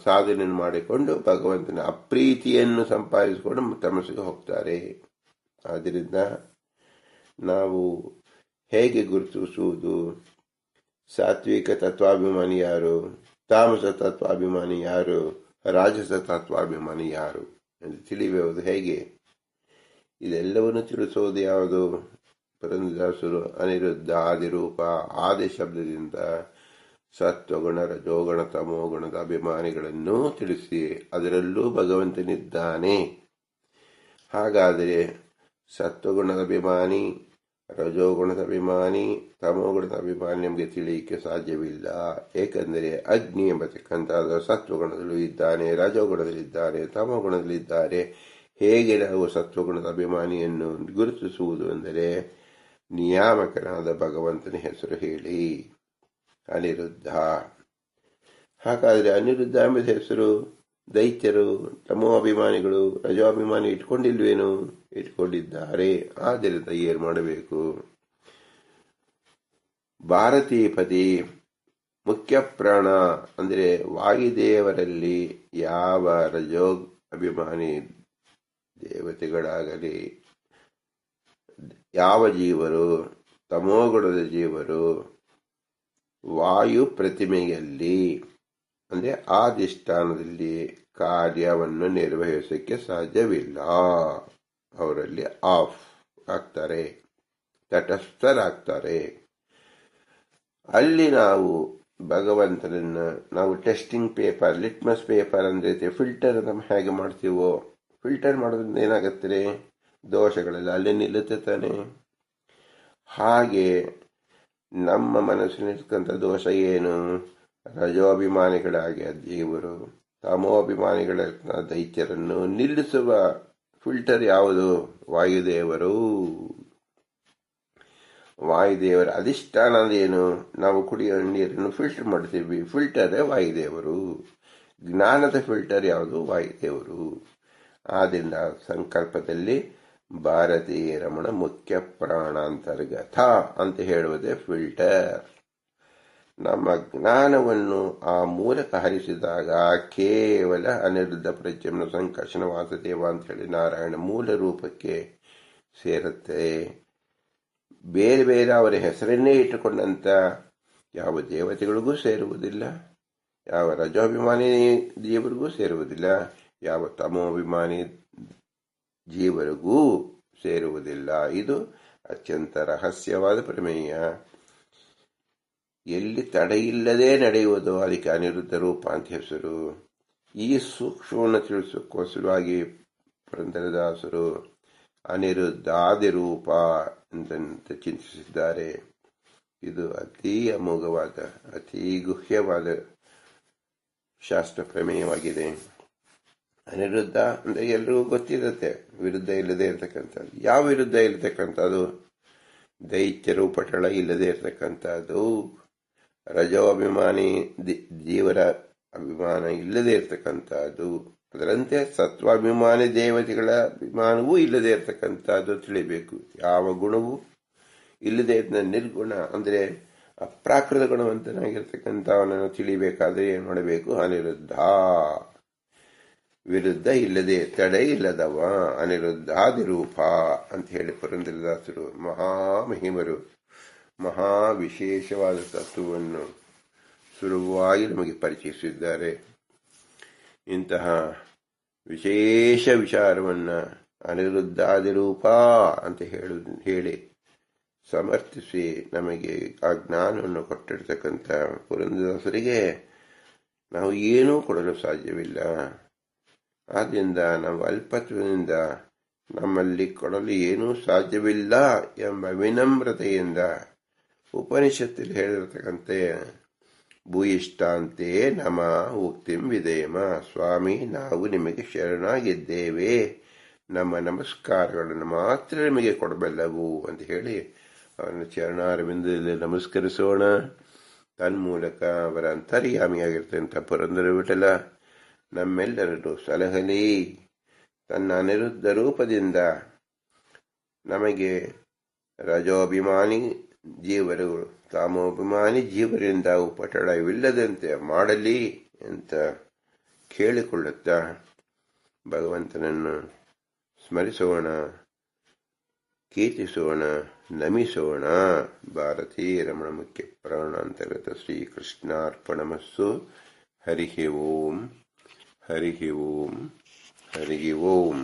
ಸಾಧನೆ ಮಾಡಿಕೊಂಡು ಭಗವಂತನ ಅಪ್ರೀತಿಯನ್ನು ಸಂಪಾದಿಸಿಕೊಂಡು ತಮಸ್ಸಿಗೆ ಹೋಗ್ತಾರೆ. ಆದ್ದರಿಂದ ನಾವು ಹೇಗೆ ಗುರುತಿಸುವುದು? ಸಾತ್ವಿಕ ತತ್ವಾಭಿಮಾನಿ ಯಾರು, ತಾಮಸ ತತ್ವಾಭಿಮಾನಿ ಯಾರು, ರಾಜಸ ತತ್ವಾಭಿಮಾನಿ ಯಾರು ಎಂದು ತಿಳಿಯುವುದು ಹೇಗೆ? ಇದೆಲ್ಲವನ್ನು ತಿಳಿಸೋದು ಯಾವುದು? ಪುರಂದರದಾಸರು ಅನಿರುದ್ಧ ಆದಿರೂಪ ಆದಿ ಶಬ್ದದಿಂದ ಸತ್ವಗುಣ, ರಜೋಗುಣ, ತಮೋಗುಣದ ಅಭಿಮಾನಿಗಳನ್ನು ತಿಳಿಸಿ ಅದರಲ್ಲೂ ಭಗವಂತನಿದ್ದಾನೆ. ಹಾಗಾದರೆ ಸತ್ವಗುಣದ ಅಭಿಮಾನಿ, ರಜೋಗುಣದ ಅಭಿಮಾನಿ, ತಮೋಗುಣದ ಅಭಿಮಾನಿ ನಮಗೆ ತಿಳಿಯಕ್ಕೆ ಸಾಧ್ಯವಿಲ್ಲ. ಏಕೆಂದರೆ ಅಗ್ನಿ ಎಂಬತಕ್ಕಂಥದ್ದು ಸತ್ವಗುಣದಲ್ಲೂ ಇದ್ದಾನೆ, ರಜೋಗುಣದಲ್ಲಿದ್ದಾನೆ, ತಮೋಗುಣದಲ್ಲಿದ್ದಾರೆ. ಹೇಗೆ ನಾವು ಸತ್ವಗುಣದ ಅಭಿಮಾನಿಯನ್ನು ಗುರುತಿಸುವುದು ಅಂದರೆ, ನಿಯಾಮಕನಾದ ಭಗವಂತನ ಹೆಸರು ಹೇಳಿ, ಅನಿರುದ್ಧ. ಹಾಗಾದರೆ ಅನಿರುದ್ಧ ಎಂಬ ಹೆಸರು ದೈತ್ಯರು, ತಮೋ ಅಭಿಮಾನಿಗಳು, ರಜೋಭಿಮಾನಿ ಇಟ್ಕೊಂಡಿಲ್ವೇನು? ಇಟ್ಕೊಂಡಿದ್ದಾರೆ. ಆದ್ದರಿಂದ ಏನು ಮಾಡಬೇಕು? ಭಾರತೀಪತಿ ಮುಖ್ಯ ಪ್ರಾಣ ಅಂದರೆ ವಾಯುದೇವರಲ್ಲಿ ಯಾವ ರಜೋ ಅಭಿಮಾನಿ ದೇವತೆಗಳಾಗಲಿ, ಯಾವ ಜೀವರು ತಮೋಗುಣದ ಜೀವರು ವಾಯು ಪ್ರತಿಮೆಯಲ್ಲಿ ಅಂದರೆ ಆದಿಷ್ಠಾನದಲ್ಲಿ ಕಾರ್ಯವನ್ನು ನಿರ್ವಹಿಸಕ್ಕೆ ಸಾಧ್ಯವಿಲ್ಲ. ಅವರಲ್ಲಿ ಆಫ್ ಆಗ್ತಾರೆ, ತಟಸ್ಥರಾಗ್ತಾರೆ. ಅಲ್ಲಿ ನಾವು ಭಗವಂತನನ್ನ ನಾವು ಟೆಸ್ಟಿಂಗ್ ಪೇಪರ್, ಲಿಟ್ಮಸ್ ಪೇಪರ್ ಅಂದ್ರೆ ಫಿಲ್ಟರ್ ನಮ್ಮ ಹೇಗೆ ಮಾಡ್ತೀವೋ, ಫಿಲ್ಟರ್ ಮಾಡೋದ್ರಿಂದ ಏನಾಗುತ್ತೆ? ದೋಷಗಳೆಲ್ಲ ಅಲ್ಲಿ ನಿಲ್ಲುತ್ತೆ ತಾನೆ. ಹಾಗೆ ನಮ್ಮ ಮನಸ್ಸಿನಲ್ಲಿರ್ತಕ್ಕಂಥ ದೋಷ ಏನು? ರಜೋಭಿಮಾನಿಗಳಾಗಿ ಜೀವರು ತಮೋಭಿಮಾನಿಗಳ ದೈತ್ಯರನ್ನು ನಿಲ್ಲಿಸುವ ಫಿಲ್ಟರ್ ಯಾವುದು? ವಾಯುದೇವರು. ವಾಯುದೇವರ ಅಧಿಷ್ಠಾನದೇನು? ನಾವು ಕುಡಿಯೋ ನೀರನ್ನು ಫಿಲ್ಟರ್ ಮಾಡ್ತೀವಿ, ಫಿಲ್ಟರೇ ವಾಯುದೇವರು. ಜ್ಞಾನದ ಫಿಲ್ಟರ್ ಯಾವುದು? ವಾಯುದೇವರು. ಆದ್ದರಿಂದ ಸಂಕಲ್ಪದಲ್ಲಿ ಭಾರತೀಯ ರಮಣ ಮುಖ್ಯ ಪ್ರಾಣಾಂತರ್ಗತ ಅಂತ ಹೇಳುವುದೇ ಫಿಲ್ಟರ್. ನಮ್ಮ ಜ್ಞಾನವನ್ನು ಆ ಮೂಲಕ ಹರಿಸಿದಾಗ ಕೇವಲ ಅನಿರುದ್ಧ ಪ್ರಜ್ಞೆಯನ್ನು ಸಂಕರ್ಷಣ ವಾಸುದೇವ ಅಂತ ಹೇಳಿ ನಾರಾಯಣ ಮೂಲ ರೂಪಕ್ಕೆ ಸೇರುತ್ತೆ. ಬೇರೆ ಬೇರೆ ಅವರ ಹೆಸರನ್ನೇ ಇಟ್ಟುಕೊಂಡಂತ ಯಾವ ದೇವತೆಗಳಿಗೂ ಸೇರುವುದಿಲ್ಲ, ಯಾವ ರಜೋಭಿಮಾನಿ ಜೀವರಿಗೂ ಸೇರುವುದಿಲ್ಲ, ಯಾವ ತಮೋಭಿಮಾನಿ ಜೀವರಿಗೂ ಸೇರುವುದಿಲ್ಲ. ಇದು ಅತ್ಯಂತ ರಹಸ್ಯವಾದ ಪ್ರಮೇಯ. ಎಲ್ಲಿ ತಡೆಯಿಲ್ಲದೆ ನಡೆಯುವುದು ಅದಕ್ಕೆ ಅನಿರುದ್ಧ ರೂಪ ಅಂತ ಹೆಸರು. ಈ ಸೂಕ್ಷ್ಮವನ್ನು ತಿಳಿಸೋಕ್ಕೋಸ್ಕರವಾಗಿ ಪುರಂದರದಾಸರು ಅನಿರುದ್ಧಾದಿರೂಪ ಅಂತ ಚಿಂತಿಸಿದ್ದಾರೆ. ಇದು ಅತೀ ಅಮೋಘವಾದ, ಅತೀ ಗುಹ್ಯವಾದ ಶಾಸ್ತ್ರ ಪ್ರಮೇಯವಾಗಿದೆ. ಅನಿರುದ್ಧ ಅಂದ್ರೆ ಎಲ್ರಿಗೂ ಗೊತ್ತಿರುತ್ತೆ, ವಿರುದ್ಧ ಇಲ್ಲದೆ ಇರತಕ್ಕಂಥದ್ದು. ಯಾವ ವಿರುದ್ಧ ಇರತಕ್ಕಂಥದ್ದು? ದೈತ್ಯರು ಪಟಳ ಇಲ್ಲದೆ ಇರತಕ್ಕಂಥದ್ದು. ರಜೋ ಅಭಿಮಾನಿ ಜೀವರ ಅಭಿಮಾನ ಇಲ್ಲದೆ ಇರತಕ್ಕಂಥದ್ದು. ಅದರಂತೆ ಸತ್ವಾಭಿಮಾನಿ ದೇವತೆಗಳ ಅಭಿಮಾನವೂ ಇಲ್ಲದೆ ಇರತಕ್ಕಂಥದ್ದು ತಿಳಿಬೇಕು. ಯಾವ ಗುಣವೂ ಇಲ್ಲದೆ ನಿರ್ಗುಣ ಅಂದ್ರೆ ಅಪ್ರಾಕೃತ ಗುಣವಂತನಾಗಿರ್ತಕ್ಕಂಥವನನ್ನು ತಿಳಿಬೇಕಾದ್ರೆ ಏನ್ ಮಾಡಬೇಕು? ಅನಿರುದ್ಧ. ವಿರುದ್ಧ ಇಲ್ಲದೆ, ತಡೆ ಇಲ್ಲದವ, ಅನಿರುದ್ಧಾದಿರೂಪ ಅಂತ ಹೇಳಿ ಪುರಂದರದಾಸರು ಮಹಾಮಹಿಮರು ಮಹಾ ವಿಶೇಷವಾದ ತತ್ವವನ್ನು ಸುಲಭವಾಗಿ ನಮಗೆ ಪರಿಚಯಿಸಿದ್ದಾರೆ. ಇಂತಹ ವಿಶೇಷ ವಿಚಾರವನ್ನ ಅನಿರುದ್ಧಾದಿರೂಪ ಅಂತ ಹೇಳಿ ಸಮರ್ಥಿಸಿ ನಮಗೆ ಆ ಜ್ಞಾನವನ್ನು ಕೊಟ್ಟಿರ್ತಕ್ಕಂಥ ಪುರಂದರದಾಸರಿಗೆ ನಾವು ಏನೂ ಕೊಡಲು ಸಾಧ್ಯವಿಲ್ಲ. ಆದ್ದರಿಂದ ನಾವು ಅಲ್ಪತ್ವದಿಂದ ನಮ್ಮಲ್ಲಿ ಕೊಡಲು ಏನೂ ಸಾಧ್ಯವಿಲ್ಲ ಎಂಬ ವಿನಮ್ರತೆಯಿಂದ ಉಪನಿಷತ್ತಲ್ಲಿ ಹೇಳಿರತಕ್ಕಂತೆ ಭೂಯಿಷ್ಠಾಂತೆ ನಮ ಉಕ್ತಿಂ ವಿಧೇಮ, ಸ್ವಾಮಿ ನಾವು ನಿಮಗೆ ಶರಣಾಗಿದ್ದೇವೆ, ನಮ್ಮ ನಮಸ್ಕಾರಗಳನ್ನು ಮಾತ್ರ ನಿಮಗೆ ಕೊಡಬಲ್ಲವು ಅಂತ ಹೇಳಿ ಅವರನ್ನು ಚರಣಾರವಿಂದದಲ್ಲಿ ನಮಸ್ಕರಿಸೋಣ. ತನ್ಮೂಲಕ ಅವರ ಅಂತರ್ಯಾಮಿಯಾಗಿರ್ತಕ್ಕಂಥ ಪುರಂದರ ವಿಠಲ ನಮ್ಮೆಲ್ಲರನ್ನು ಸಲಹಲಿ. ತನ್ನ ಅನಿರುದ್ಧ ರೂಪದಿಂದ ನಮಗೆ ರಜೋಭಿಮಾನಿ ಜೀವರು ತಾಮೋಭಿಮಾನಿ ಜೀವರಿಂದ ಉಪಟಳವಿಲ್ಲದಂತೆ ಮಾಡಲಿ ಅಂತ ಕೇಳಿಕೊಳ್ಳುತ್ತಾ ಭಗವಂತನನ್ನು ಸ್ಮರಿಸೋಣ, ಕೀರ್ತಿಸೋಣ, ನಮಿಸೋಣ. ಭಾರತೀಯ ರಮಣ ಮುಖ್ಯ ಪ್ರಾಣಾಂತರ್ಗತ ಶ್ರೀಕೃಷ್ಣಾರ್ಪಣಮಸ್ಸು. ಹರಿ ಓಂ, ಹರಿ ಓಂ, ಹರಿ ಓಂ.